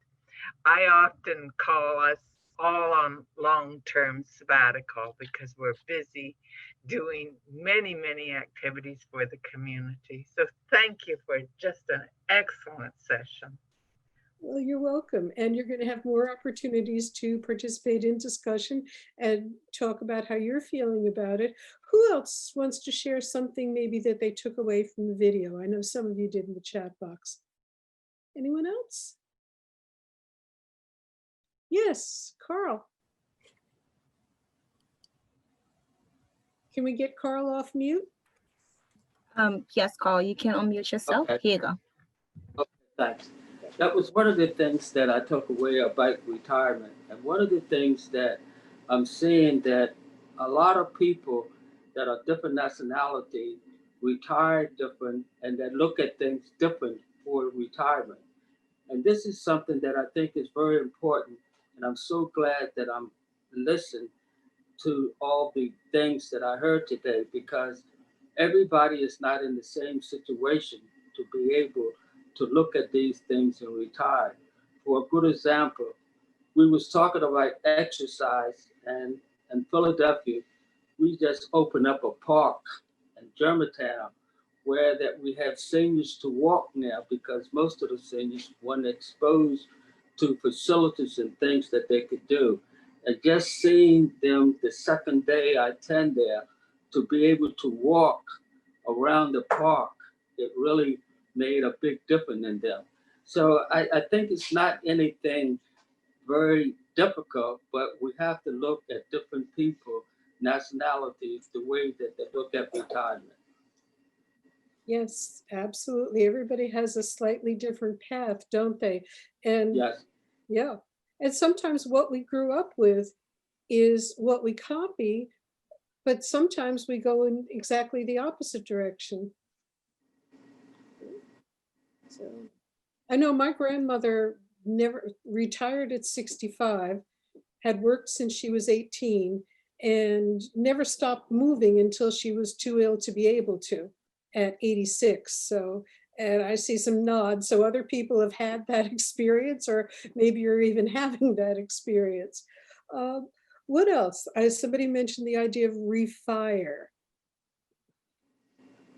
I often call us all on long-term sabbatical because we're busy doing many, many activities for the community. So thank you for just an excellent session. Well, you're welcome. And you're going to have more opportunities to participate in discussion and talk about how you're feeling about it. Who else wants to share something maybe that they took away from the video? I know some of you did in the chat box. Anyone else? Yes, Carl. Can we get Carl off mute? Yes, Carl, you can unmute yourself. Okay. Here you go. Okay, thanks. That was one of the things that I took away about retirement. And one of the things that I'm seeing that a lot of people that are different nationality retire different and that look at things different for retirement. And this is something that I think is very important. And I'm so glad that I'm listening to all the things that I heard today, because everybody is not in the same situation to be able to look at these things and retire. For a good example, we was talking about exercise, and in Philadelphia, we just opened up a park in Germantown where that we have seniors to walk now, because most of the seniors weren't exposed to facilities and things that they could do. And just seeing them the second day I attend there, to be able to walk around the park, it really made a big difference in them. So I think it's not anything very difficult, but we have to look at different people, nationalities, the way that they look at retirement. Yes, absolutely. Everybody has a slightly different path, don't they? And Yes. yeah. And sometimes what we grew up with is what we copy, but sometimes we go in exactly the opposite direction. So I know my grandmother never retired at 65, had worked since she was 18, and never stopped moving until she was too ill to be able to at 86. So, and I see some nods. So other people have had that experience, or maybe you're even having that experience. What else? Somebody mentioned the idea of refire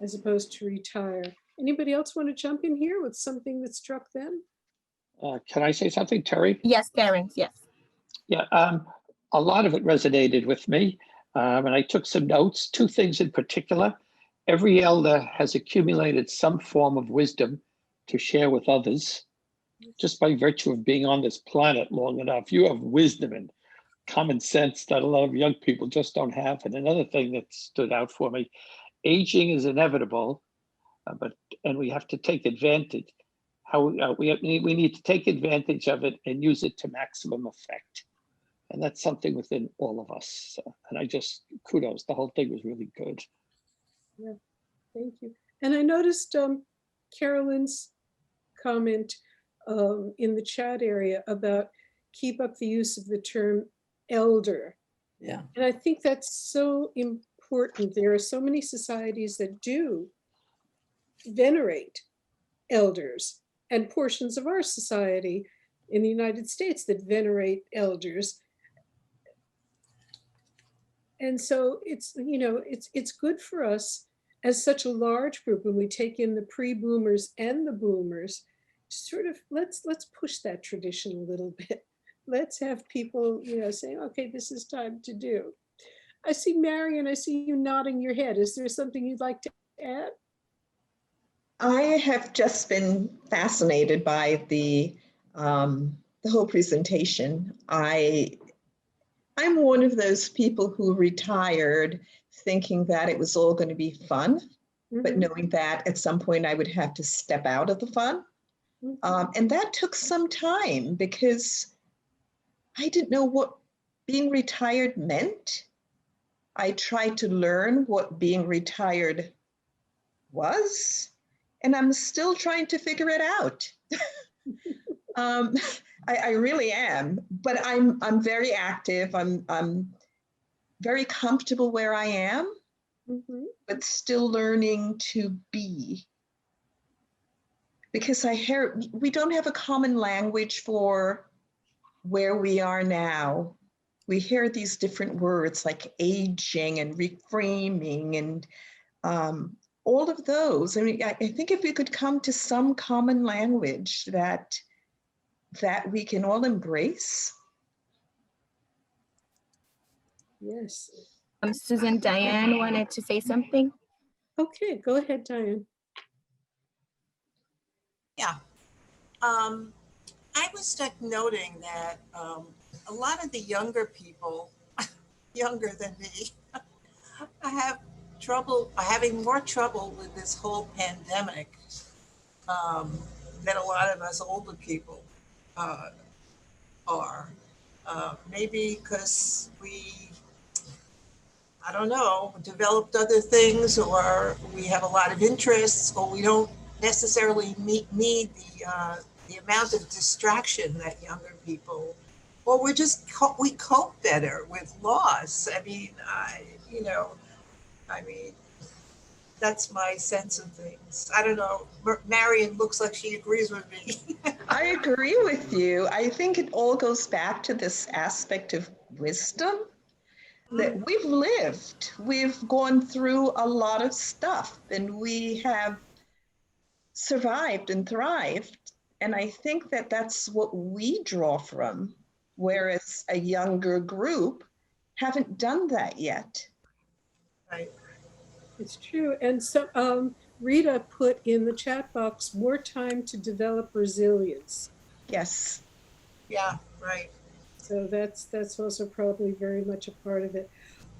as opposed to retire. Anybody else want to jump in here with something that struck them? Can I say something, Terry? Yes, Terrence, yes. Yeah, a lot of it resonated with me, and I took some notes. Two things in particular. Every elder has accumulated some form of wisdom to share with others. Just by virtue of being on this planet long enough, you have wisdom and common sense that a lot of young people just don't have. And another thing that stood out for me, aging is inevitable, and we have to take advantage. We need to take advantage of it and use it to maximum effect. And that's something within all of us. And I just, kudos, the whole thing was really good. Yeah, thank you. And I noticed Carolyn's comment in the chat area about keep up the use of the term elder. Yeah. And I think that's so important. There are so many societies that do venerate elders, and portions of our society in the United States that venerate elders. And so it's, you know, it's good for us as such a large group, when we take in the pre-boomers and the boomers, sort of let's push that tradition a little bit. Let's have people, you know, saying, okay, this is time to do. I see Marion, I see you nodding your head. Is there something you'd like to add? I have just been fascinated by the whole presentation. I'm one of those people who retired thinking that it was all going to be fun, but knowing that at some point I would have to step out of the fun. And that took some time because I didn't know what being retired meant. I tried to learn what being retired was, and I'm still trying to figure it out. I really am, but I'm very active. I'm very comfortable where I am, but still learning to be. Because we don't have a common language for where we are now. We hear these different words like aging and reframing and all of those. I mean, I think if we could come to some common language that we can all embrace. Yes. Susan, Diane wanted to say something. Okay, go ahead, Diane. Yeah. I was noting that a lot of the younger people, younger than me, having more trouble with this whole pandemic than a lot of us older people are. Maybe because we, I don't know, developed other things, or we have a lot of interests, or we don't necessarily need the amount of distraction that younger people, or we cope better with loss. I mean, That's my sense of things. I don't know. Marion looks like she agrees with me. I agree with you. I think it all goes back to this aspect of wisdom that we've lived. We've gone through a lot of stuff and we have survived and thrived. And I think that that's what we draw from, whereas a younger group haven't done that yet. Right. It's true. And so Rita put in the chat box, more time to develop resilience. Yes. Yeah, right. So that's also probably very much a part of it.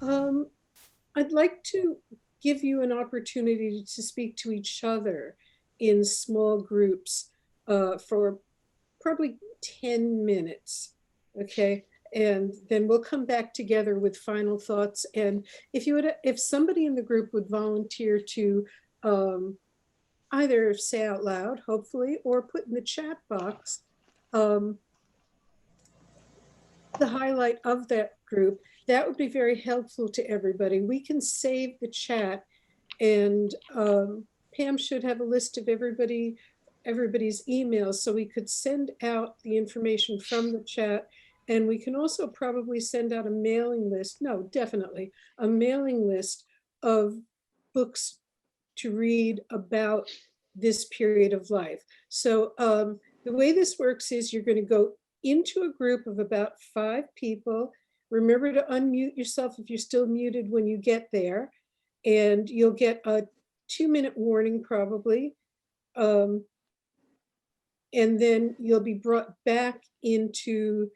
I'd like to give you an opportunity to speak to each other in small groups for probably 10 minutes, okay? And then we'll come back together with final thoughts. And if somebody in the group would volunteer to either say out loud, hopefully, or put in the chat box the highlight of that group, that would be very helpful to everybody. We can save the chat, and Pam should have a list of everybody's emails, so we could send out the information from the chat. And we can also probably send out a mailing list, no, definitely, a mailing list of books to read about this period of life. So the way this works is you're going to go into a group of about 5 people. Remember to unmute yourself if you're still muted when you get there. And you'll get a 2-minute warning probably. And then you'll be brought back into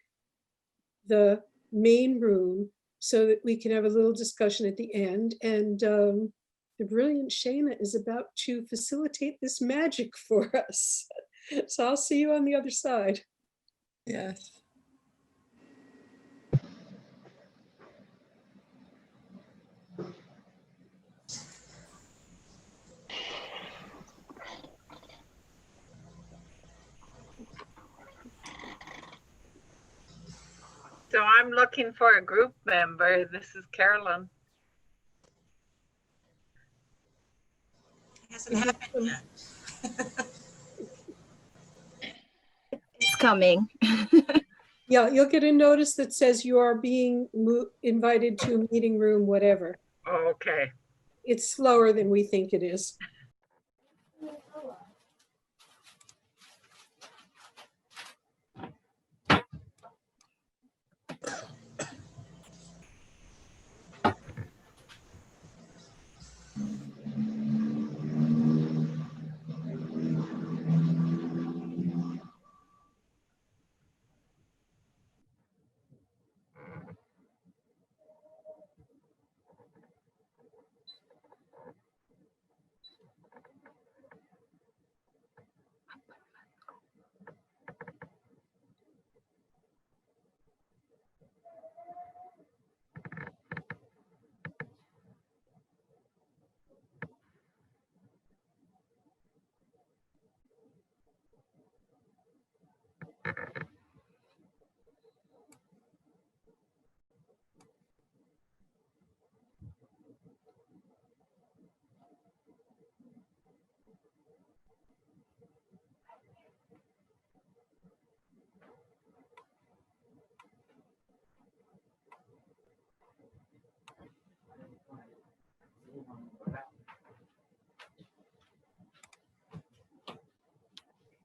the main room so that we can have a little discussion at the end. And the brilliant Shana is about to facilitate this magic for us. So I'll see you on the other side. Yes. So I'm looking for a group member. This is Carolyn. It hasn't happened yet. It's coming. Yeah, you'll get a notice that says you are being invited to a meeting room, whatever. Okay. It's slower than we think it is.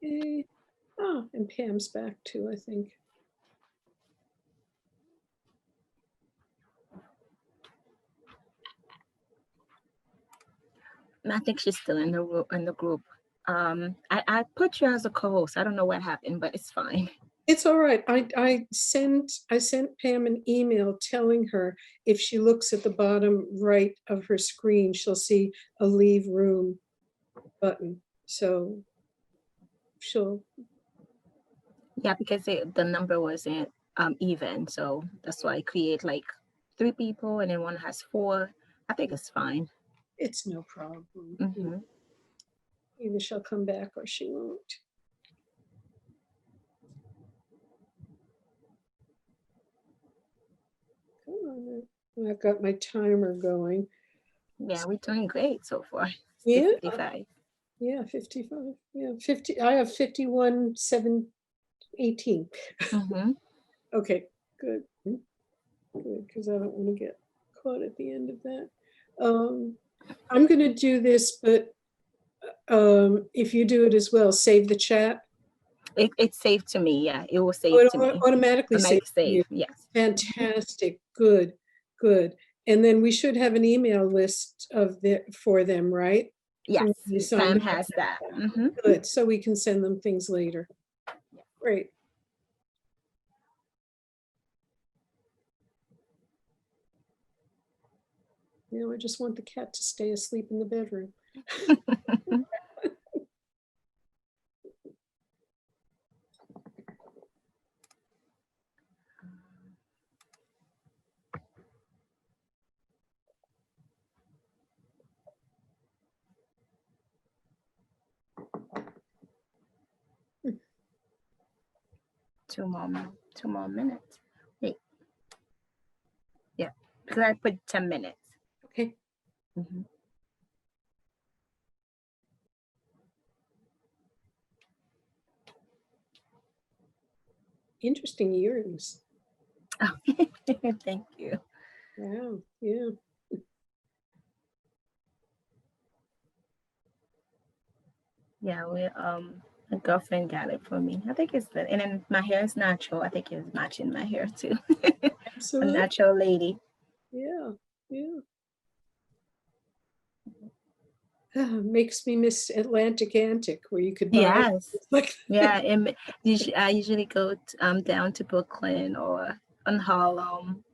Okay. Oh, and Pam's back too, I think. I think she's still in the group. I put you as a co-host. I don't know what happened, but it's fine. It's all right. I sent Pam an email telling her if she looks at the bottom right of her screen, she'll see a leave room button. So she'll. Yeah, because the number wasn't even, so that's why I create like 3 people, and then one has 4. I think it's fine. It's no problem. Mm-hmm. Either she'll come back or she won't. Come on. I've got my timer going. Yeah, we're doing great so far. Yeah. 55. Yeah, 55. Yeah, 50. I have 51, 7, 18. Mm-hmm. Okay, good. Good, because I don't want to get caught at the end of that. I'm going to do this, but if you do it as well, save the chat. It's saved to me. Yeah, it will save Oh, it to me. automatically Automatic saves to you. save. Yes. Fantastic. Good. Good. And then we should have an email list of for them, right? Yes. So Pam has that. Mm-hmm. Good. So we can send them things later. Great. You know, I just want the cat to stay asleep in the bedroom. Two more minutes. Wait. Yeah, because I put 10 minutes. Okay. Mm-hmm. Interesting earrings. Oh, thank you. Wow. Yeah. Yeah, a girlfriend got it for me. I think it's good. And then my hair is natural. I think it's matching my hair too. Absolutely. A natural lady. Yeah. Yeah. Makes me miss Atlantic Antic, where you could buy. Yes. Like Yeah. And I usually go down to Brooklyn or on Harlem.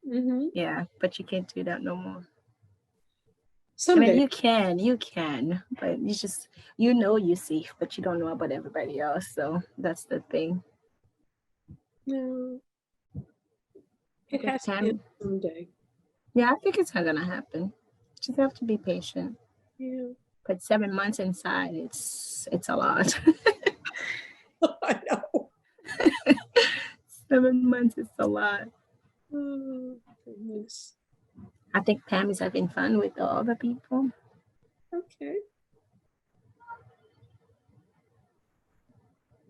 Mm-hmm. Yeah, but you can't do that no more. Someday. I mean, you can, but you're safe, but you don't know about everybody else. So that's the thing. No. It has to be someday. Yeah, I think it's not gonna happen. Just have to be patient. Yeah. But 7 months inside, it's a lot. I know. 7 months is a lot. Oh, goodness. I think Pam is having fun with the other people. Okay.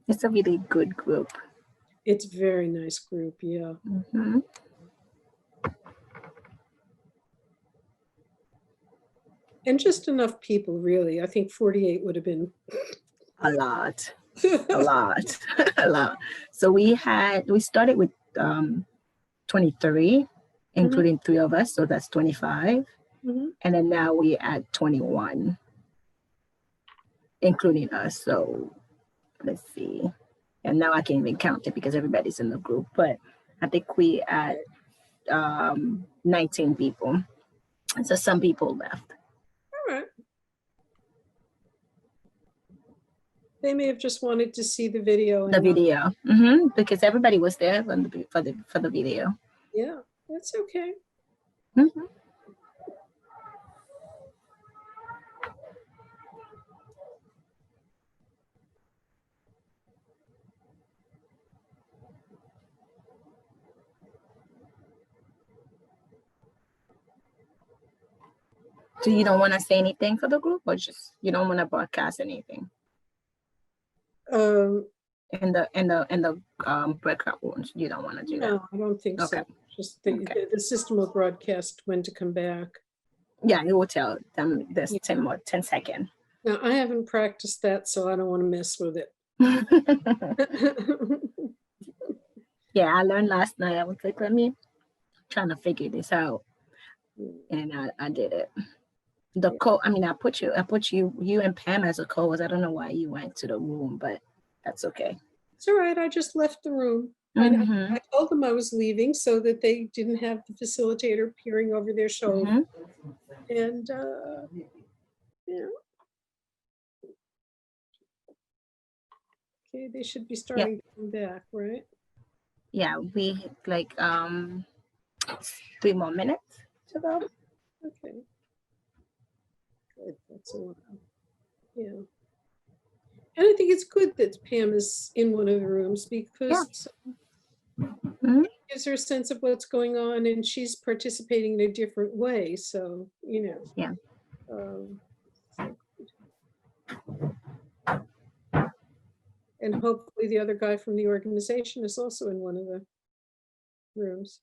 It's a really good group. It's a very nice group, yeah. Mm-hmm. And just enough people, really. I think 48 would have been a lot. A lot. A lot. So we started with 23, including 3 of us, so that's 25. Mm-hmm. And then now we're at 21, including us. So let's see. And now I can't even count it because everybody's in the group, but I think we at 19 people. So some people left. All right. They may have just wanted to see the video. The video, mm-hmm, because everybody was there for the video. Yeah, that's okay. Mm-hmm. So you don't want to say anything for the group, or just you don't want to broadcast anything? In the breakout rooms, you don't want to do that? No, I don't think so. Just the system will broadcast when to come back. Yeah, it will tell them there's 10 seconds. Now, I haven't practiced that, so I don't want to mess with it. Yeah, I learned last night. I was like, trying to figure this out. And I did it. The code, I put you and Pam as a co-host. I don't know why you went to the room, but that's okay. It's all right. I just left the room. Mm-hmm. I told them I was leaving so that they didn't have the facilitator peering over their shoulder. Mm-hmm. And yeah. Okay, they should be starting to come back, right? Yeah, we like 3 more minutes to go. Okay. Good. That's a lot. Yeah. And I think it's good that Pam is in one of the rooms because Mhm. It gives her a sense of what's going on, and she's participating in a different way. So, Yeah. um, and hopefully the other guy from the organization is also in one of the rooms.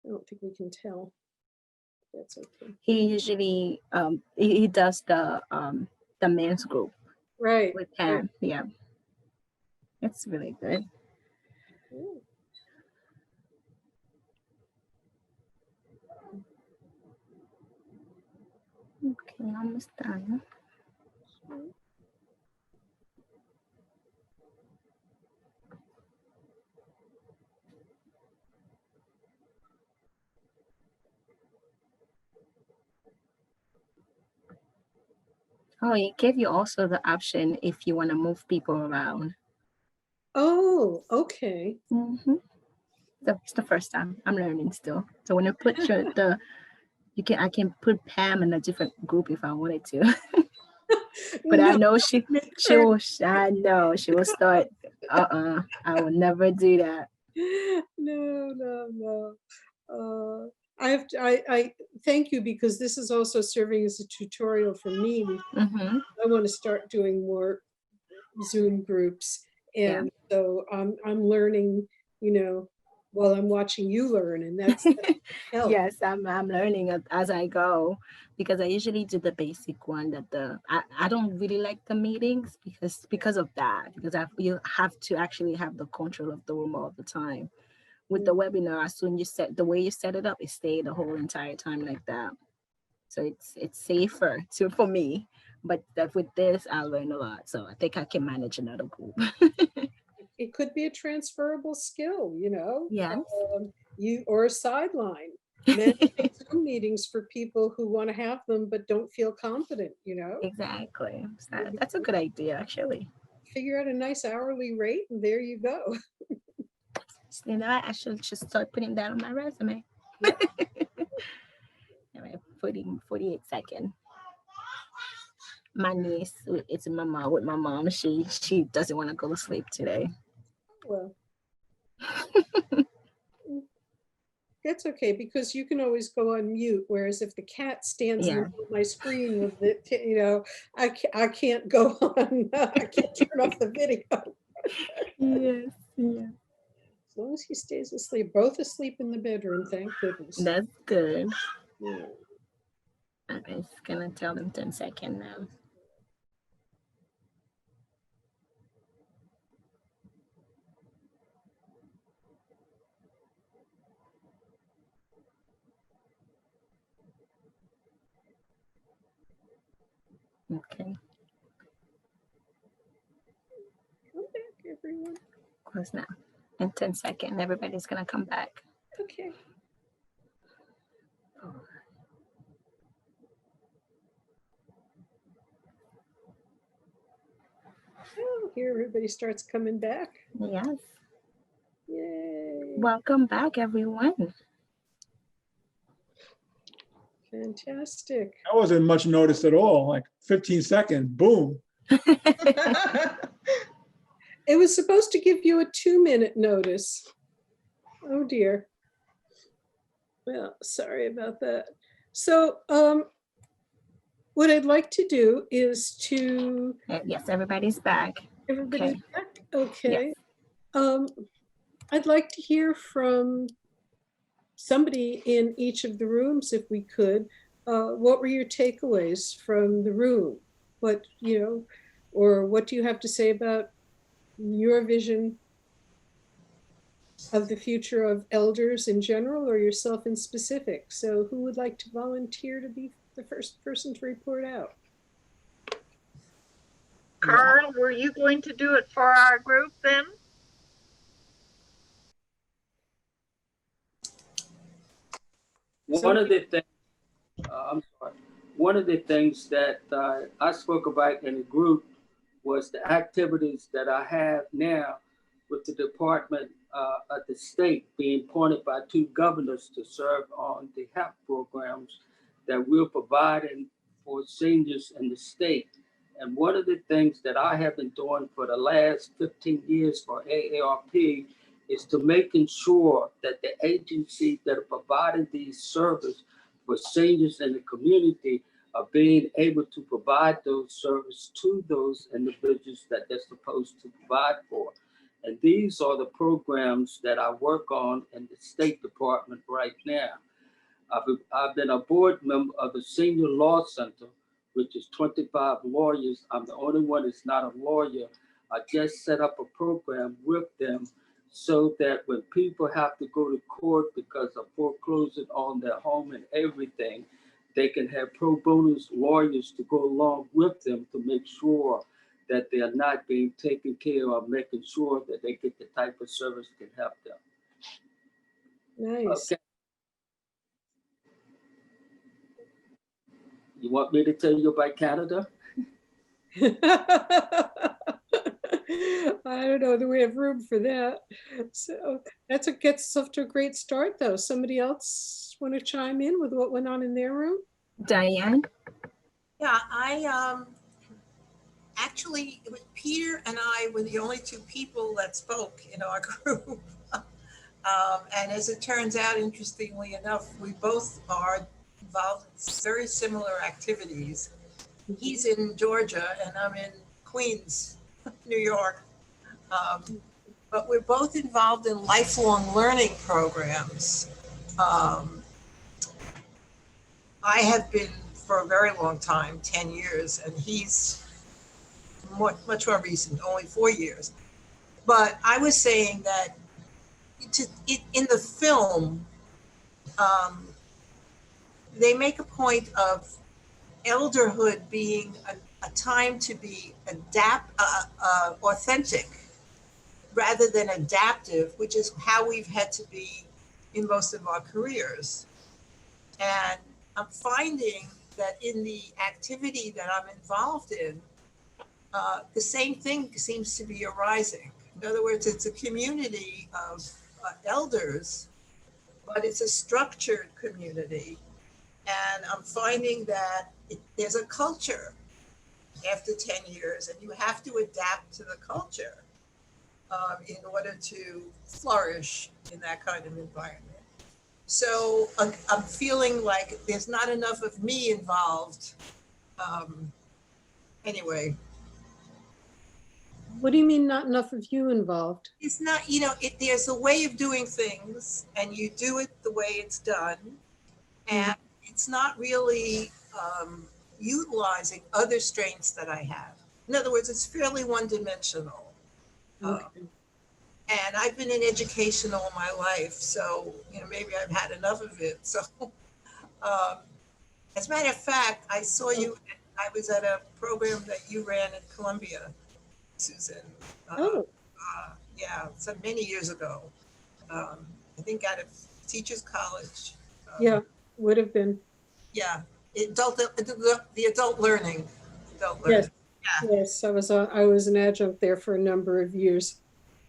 I don't think we can tell. That's okay. He usually he does the men's group Right. with Pam. Yeah. It's really good. Ooh. Okay, almost done. Oh, it gave you also the option if you want to move people around. Oh, okay. Mm-hmm. It's the first time I'm learning still. So when you put I can put Pam in a different group if I wanted to. But I know she will start. I will never do that. No. I thank you, because this is also serving as a tutorial for me. Mm-hmm. I want to start doing more Zoom groups, and so I'm learning, while I'm watching you learn, and that's help. Yes, I'm learning as I go, because I usually do the basic one that I don't really like the meetings because of that, because you have to actually have the control of the room all the time. With the webinar, as soon you set the way you set it up, it stay the whole entire time like that. So it's safer for me. But with this, I learn a lot. So I think I can manage another group. It could be a transferable skill, Yes. Or a sideline. Managing Zoom meetings for people who want to have them but don't feel confident, Exactly. So that's a good idea, actually. Figure out a nice hourly rate, and there you go. I actually should start putting that on my resume. 48 seconds. My niece, it's mama with my mom. She doesn't want to go to sleep today. Well, that's okay, because you can always go on mute. Whereas if the cat stands in the middle of my screen with it, I can't go on. I can't turn off the video. Yes. As long as he stays asleep, both asleep in the bedroom, thank goodness. That's good. Yeah. I'm just gonna tell them 10 seconds now. Okay. Come back, everyone. Close now. In 10 seconds, everybody's gonna come back. Okay. Oh, here everybody starts coming back. Yes. Yay. Welcome back, everyone. Fantastic. That wasn't much notice at all, like 15 seconds, boom. It was supposed to give you a 2-minute notice. Oh dear. Well, sorry about that. So what I'd like to do is to... Yes, everybody's back. Everybody's back? Okay. Yes. I'd like to hear from somebody in each of the rooms, if we could. What were your takeaways from the room? What, or what do you have to say about your vision of the future of elders in general, or yourself in specific? So who would like to volunteer to be the first person to report out? Carl, were you going to do it for our group then? One of the things, one of the things that I spoke about in the group was the activities that I have now with the Department of the State being appointed by 2 governors to serve on the health programs that we're providing for seniors in the state. And one of the things that I have been doing for the last 15 years for AARP is to making sure that the agencies that are providing these services for seniors in the community are being able to provide those services to those individuals that they're supposed to provide for. And these are the programs that I work on in the State Department right now. I've been a board member of the Senior Law Center, which is 25 lawyers. I'm the only one that's not a lawyer. I just set up a program with them so that when people have to go to court because of foreclosure on their home and everything, they can have pro bono lawyers to go along with them to make sure that they are not being taken care of, making sure that they get the type of service that can help them. Nice. Okay. You want me to tell you about Canada? I don't know that we have room for that. So that's what gets us off to a great start, though. Somebody else want to chime in with what went on in their room? Diane? Yeah, I actually, Peter and I were the only two people that spoke in our group. And as it turns out, interestingly enough, we both are involved in very similar activities. He's in Georgia and I'm in Queens, New York. But we're both involved in lifelong learning programs. I have been for a very long time, 10 years, and he's much more recent, only 4 years. But I was saying that in the film, they make a point of elderhood being a time to be authentic rather than adaptive, which is how we've had to be in most of our careers. And I'm finding that in the activity that I'm involved in, the same thing seems to be arising. In other words, it's a community of elders, but it's a structured community. And I'm finding that there's a culture after 10 years, and you have to adapt to the culture in order to flourish in that kind of environment. So I'm feeling like there's not enough of me involved. Anyway. What do you mean not enough of you involved? It's not, there's a way of doing things and you do it the way it's done. And it's not really utilizing other strengths that I have. In other words, it's fairly one-dimensional. Okay. And I've been in education all my life, so maybe I've had enough of it. So, as a matter of fact, I saw you. I was at a program that you ran at Columbia, Susan. Yeah, so many years ago. I think out of Teachers College. Yeah, would have been. Yeah, the adult learning. Yes. Yeah. Yes, I was an adjunct there for a number of years.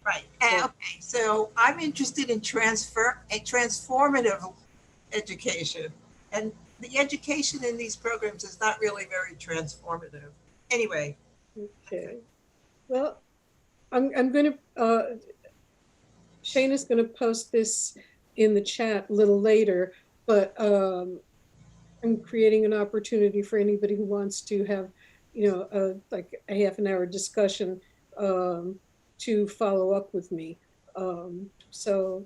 Right. Okay. So I'm interested in transformative education, and the education in these programs is not really very transformative. Anyway. Okay. Well, I'm going to. Shane is going to post this in the chat a little later, but I'm creating an opportunity for anybody who wants to have, like a half an hour discussion. To follow up with me. So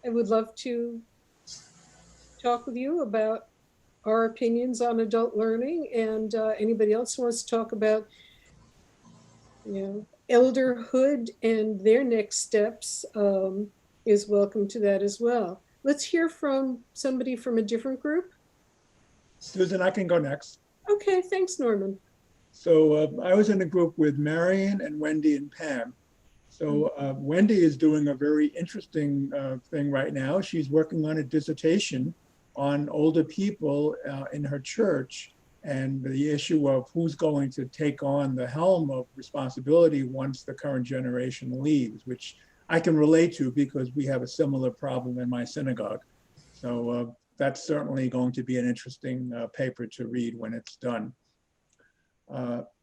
I would love to talk with you about our opinions on adult learning, and anybody else who wants to talk about, elderhood and their next steps is welcome to that as well. Let's hear from somebody from a different group. Susan, I can go next. Okay, thanks, Norman. So I was in a group with Marion and Wendy and Pam. So Wendy is doing a very interesting thing right now. She's working on a dissertation on older people in her church and the issue of who's going to take on the helm of responsibility once the current generation leaves, which I can relate to because we have a similar problem in my synagogue. So that's certainly going to be an interesting paper to read when it's done.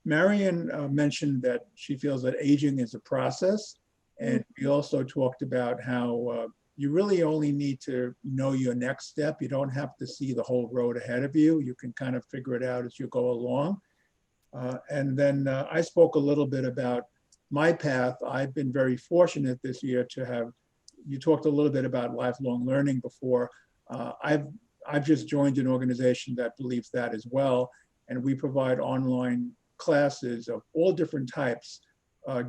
Marion mentioned that she feels that aging is a process. And we also talked about how you really only need to know your next step. You don't have to see the whole road ahead of you. You can kind of figure it out as you go along. And then I spoke a little bit about my path. I've been very fortunate this year to have, you talked a little bit about lifelong learning before. I've just joined an organization that believes that as well. And we provide online classes of all different types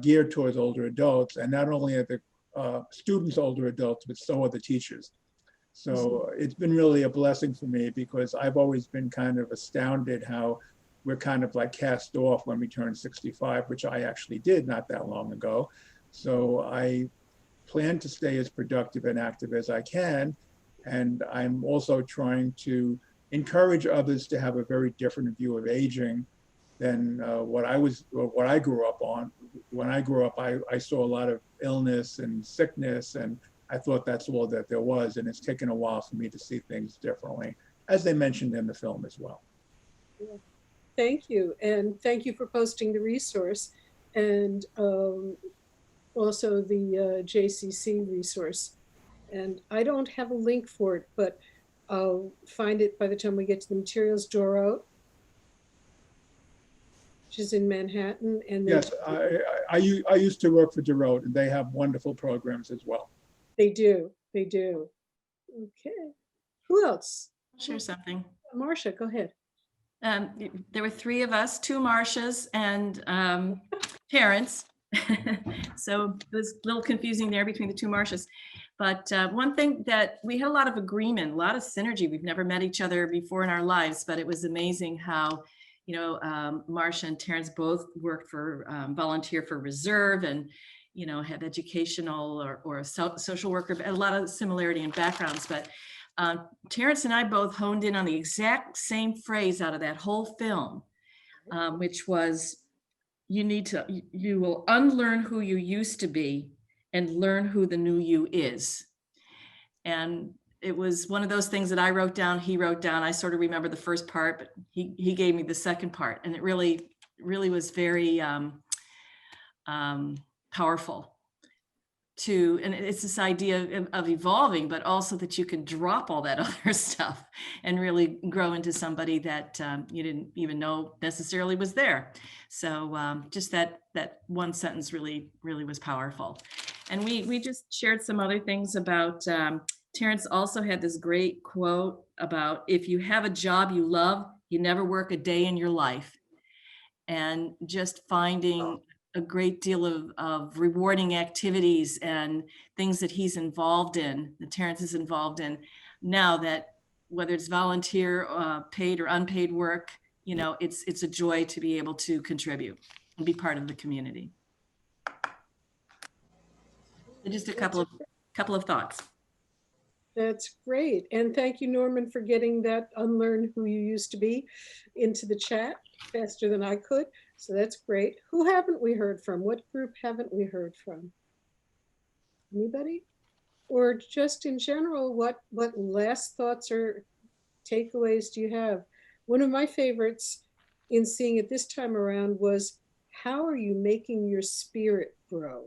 geared towards older adults. And not only are the students older adults, but so are the teachers. So it's been really a blessing for me because I've always been kind of astounded how we're kind of like cast off when we turn 65, which I actually did not that long ago. So I plan to stay as productive and active as I can. And I'm also trying to encourage others to have a very different view of aging than what I grew up on. When I grew up, I saw a lot of illness and sickness, and I thought that's all that there was. And it's taken a while for me to see things differently, as they mentioned in the film as well. Yeah. Thank you. And thank you for posting the resource and also the JCC resource. And I don't have a link for it, but I'll find it by the time we get to the materials drawer out, which is in Manhattan. And yes, I used to work for DeRote, and they have wonderful programs as well. They do. They do. Okay. Who else? I'll share something. Marcia, go ahead. There were three of us, two Marcias and Terrence. So it was a little confusing there between the two Marcias. But one thing that we had a lot of agreement, a lot of synergy. We've never met each other before in our lives, but it was amazing how, you know, Marcia and Terrence both worked for, volunteer for Reserve and, you know, had educational or social worker, a lot of similarity in backgrounds. But Terrence and I both honed in on the exact same phrase out of that whole film, which was, you will unlearn who you used to be and learn who the new you is. And it was one of those things that I wrote down, he wrote down. I sort of remember the first part, but he gave me the second part. And it really was very powerful. And it's this idea of evolving, but also that you can drop all that other stuff and really grow into somebody that you didn't even know necessarily was there. So just that one sentence really was powerful. And we just shared some other things about, Terrence also had this great quote about, if you have a job you love, you never work a day in your life. And just finding a great deal of rewarding activities and things that he's involved in, that Terrence is involved in now, that whether it's volunteer, paid or unpaid work, you know, it's a joy to be able to contribute and be part of the community. So just a couple of thoughts. That's great. And thank you, Norman, for getting that unlearn who you used to be into the chat faster than I could. So that's great. Who haven't we heard from? What group haven't we heard from? Anybody? Or just in general, what last thoughts or takeaways do you have? One of my favorites in seeing it this time around was, how are you making your spirit grow?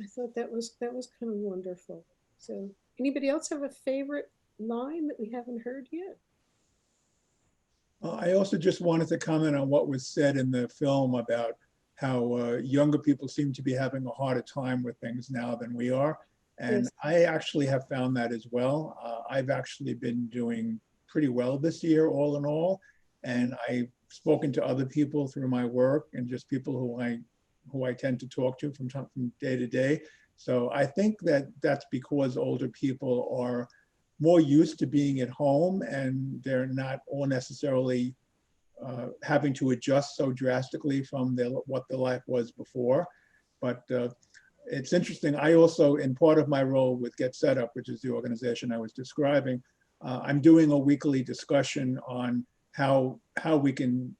I thought that was kind of wonderful. So anybody else have a favorite line that we haven't heard yet? I also just wanted to comment on what was said in the film about how younger people seem to be having a harder time with things now than we are. And yes, I actually have found that as well. I've actually been doing pretty well this year, all in all. And I've spoken to other people through my work and just people who I tend to talk to from day to day. So I think that that's because older people are more used to being at home and they're not all necessarily having to adjust so drastically from what their life was before. But it's interesting. I also, in part of my role with Get Set Up, which is the organization I was describing, I'm doing a weekly discussion on how we can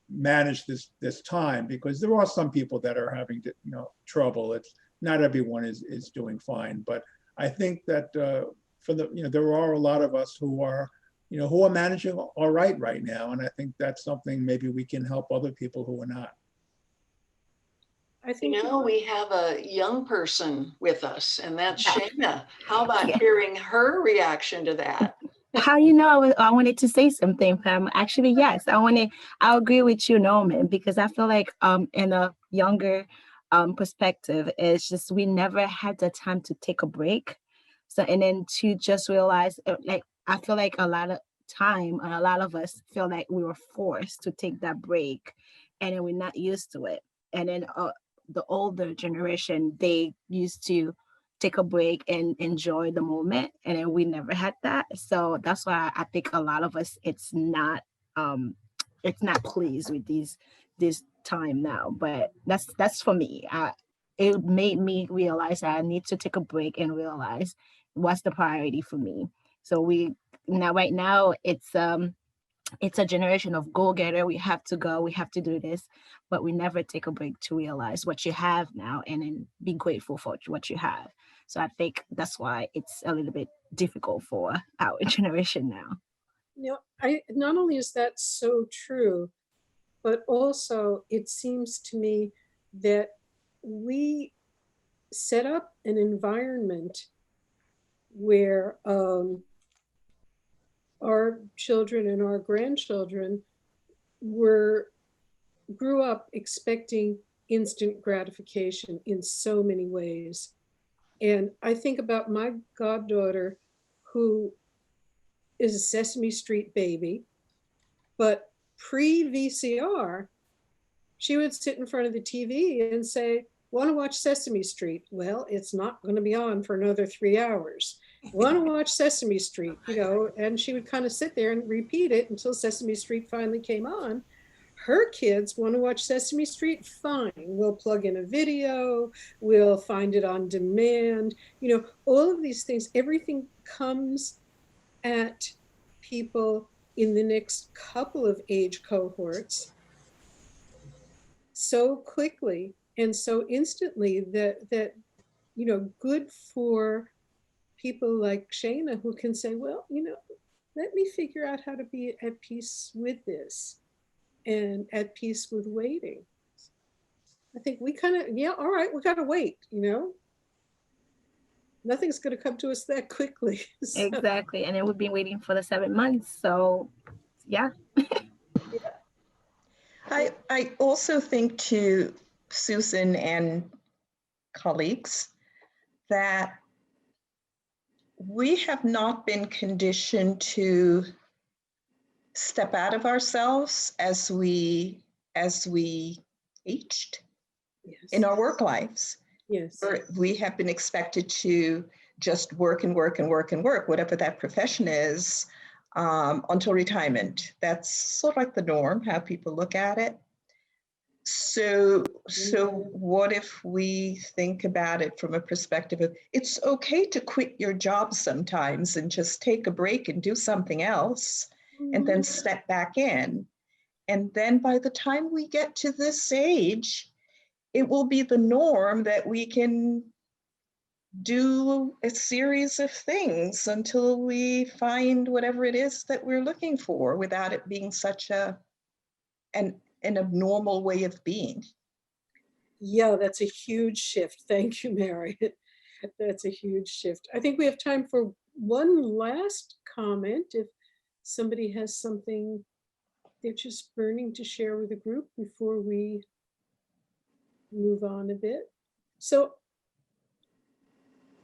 manage this time, because there are some people that are having trouble. It's not everyone is doing fine, but I think that there are a lot of us who are who are managing all right now. And I think that's something maybe we can help other people who are not. I think we have a young person with us, and that's Shayna. How about hearing her reaction to that? How I wanted to say something, Pam. Actually, yes, I agree with you, Norman, because I feel like in a younger perspective, it's just we never had the time to take a break. So and then to just realize, like I feel like a lot of time, and a lot of us feel like we were forced to take that break, and then we're not used to it. And then the older generation, they used to take a break and enjoy the moment, and then we never had that. So that's why I think a lot of us it's not pleased with this time now. But that's for me. It made me realize that I need to take a break and realize what's the priority for me. So right now it's a generation of go-getter. We have to go, we have to do this, but we never take a break to realize what you have now and then be grateful for what you have. So I think that's why it's a little bit difficult for our generation now. I not only is that so true, but also it seems to me that we set up an environment where our children and our grandchildren grew up expecting instant gratification in so many ways. And I think about my goddaughter, who is a Sesame Street baby, but pre-VCR, she would sit in front of the TV and say, want to watch Sesame Street? Well, it's not going to be on for another 3 hours. Want to watch Sesame Street, and she would kind of sit there and repeat it until Sesame Street finally came on. Her kids want to watch Sesame Street, fine. We'll plug in a video, we'll find it on demand. All of these things, everything comes at people in the next couple of age cohorts so quickly and so instantly that good for people like Shayna, who can say, well, let me figure out how to be at peace with this and at peace with waiting. I think we kind of, all right, we got to wait, Nothing's going to come to us that quickly. So. Exactly. And then we've been waiting for the 7 months. So, yeah. I also think, to Susan and colleagues, that we have not been conditioned to step out of ourselves as we aged in our work lives. Yes. We have been expected to just work and work and work and work, whatever that profession is, until retirement. That's sort of like the norm, how people look at it. So what if we think about it from a perspective of, it's okay to quit your job sometimes and just take a break and do something else, and then step back in. And then by the time we get to this age, it will be the norm that we can do a series of things until we find whatever it is that we're looking for, without it being such an abnormal way of being. Yeah, that's a huge shift. Thank you, Mary. That's a huge shift. I think we have time for one last comment. If somebody has something they're just burning to share with the group before we move on a bit. So,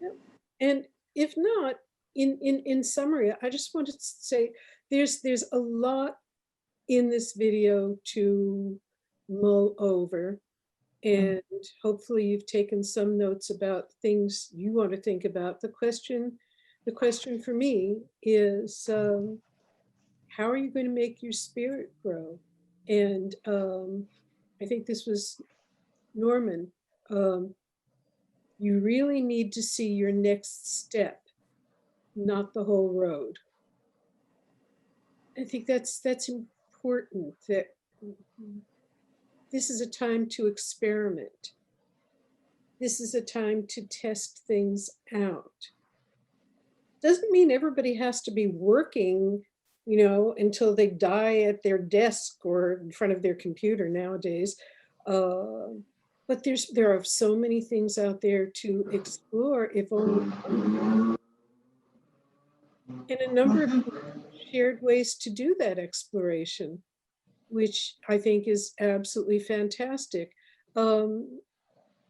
yeah. And if not, in summary, I just wanted to say there's a lot in this video to mull over, and hopefully you've taken some notes about things you want to think about. The question for me is, how are you going to make your spirit grow? And I think this was Norman. You really need to see your next step, not the whole road. I think that's important, that this is a time to experiment. This is a time to test things out. Doesn't mean everybody has to be working until they die at their desk or in front of their computer nowadays. But there are so many things out there to explore, if only. And a number of shared ways to do that exploration, which I think is absolutely fantastic. Shana,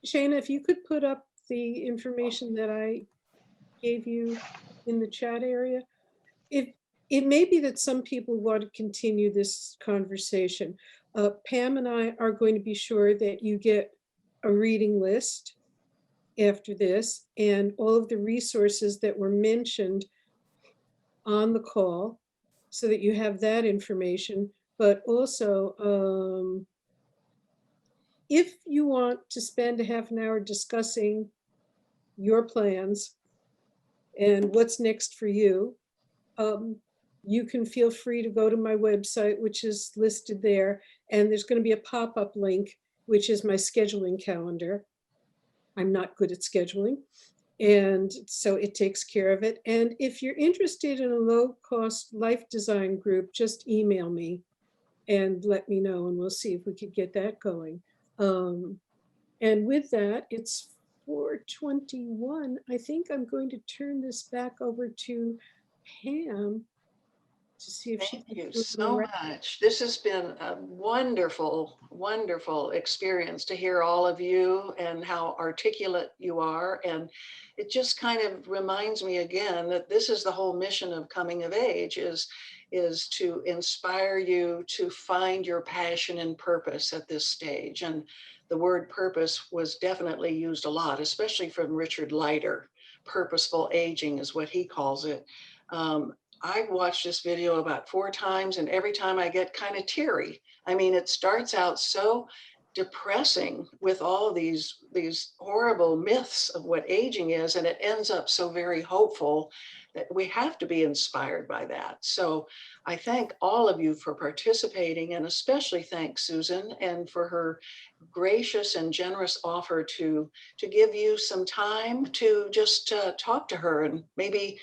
if you could put up the information that I gave you in the chat area. It may be that some people want to continue this conversation. Pam and I are going to be sure that you get a reading list after this and all of the resources that were mentioned on the call so that you have that information. But also, if you want to spend a half an hour discussing your plans and what's next for you, you can feel free to go to my website, which is listed there. And there's going to be a pop-up link, which is my scheduling calendar. I'm not good at scheduling, and so it takes care of it. And if you're interested in a low-cost life design group, just email me and let me know, and we'll see if we could get that going. And with that, it's 4:21. I think I'm going to turn this back over to Pam to see if she Thank you so much. This has been a wonderful, wonderful experience to hear all of you and how articulate you are. And it just kind of reminds me again that this is the whole mission of coming of age, is to inspire you to find your passion and purpose at this stage. And the word purpose was definitely used a lot, especially from Richard Leiter. Purposeful aging is what he calls it. I've watched this video about 4 times, and every time I get kind of teary. I mean, it starts out so depressing with all these horrible myths of what aging is, and it ends up so very hopeful that we have to be inspired by that. So I thank all of you for participating, and especially thank Susan and for her gracious and generous offer to give you some time to just talk to her and maybe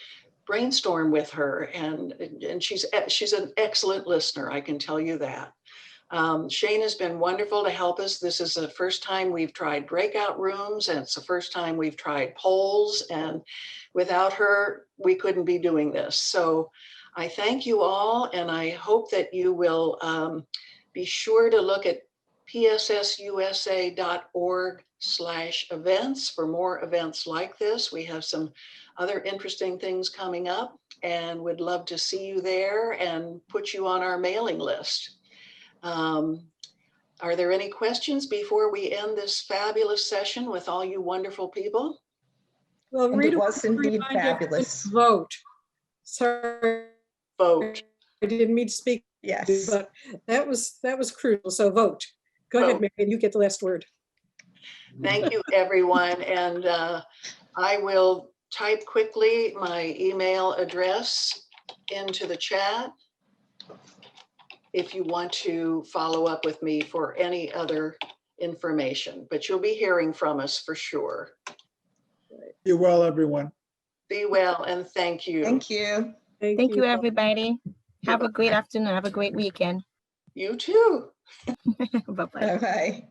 brainstorm with her, and she's an excellent listener, I can tell you that. Shane has been wonderful to help us. This is the first time we've tried breakout rooms, and it's the first time we've tried polls, and without her, we couldn't be doing this. So I thank you all, and I hope that you will be sure to look at pssusa.org/events for more events like this. We have some other interesting things coming up, and would love to see you there and put you on our mailing list. Are there any questions before we end this fabulous session with all you wonderful people? Well, Rita, it was indeed fabulous. Vote. Sorry. Vote. I didn't mean to speak. Yes. But that was crucial. So vote. Go ahead, Megan. You get the last word. Thank you, everyone. And I will type quickly my email address into the chat if you want to follow up with me for any other information, but you'll be hearing from us for sure. Be well, everyone. Be well, and thank you. Thank you. Thank you, everybody. Have a great afternoon. Have a great weekend. You too. Bye-bye. Bye-bye.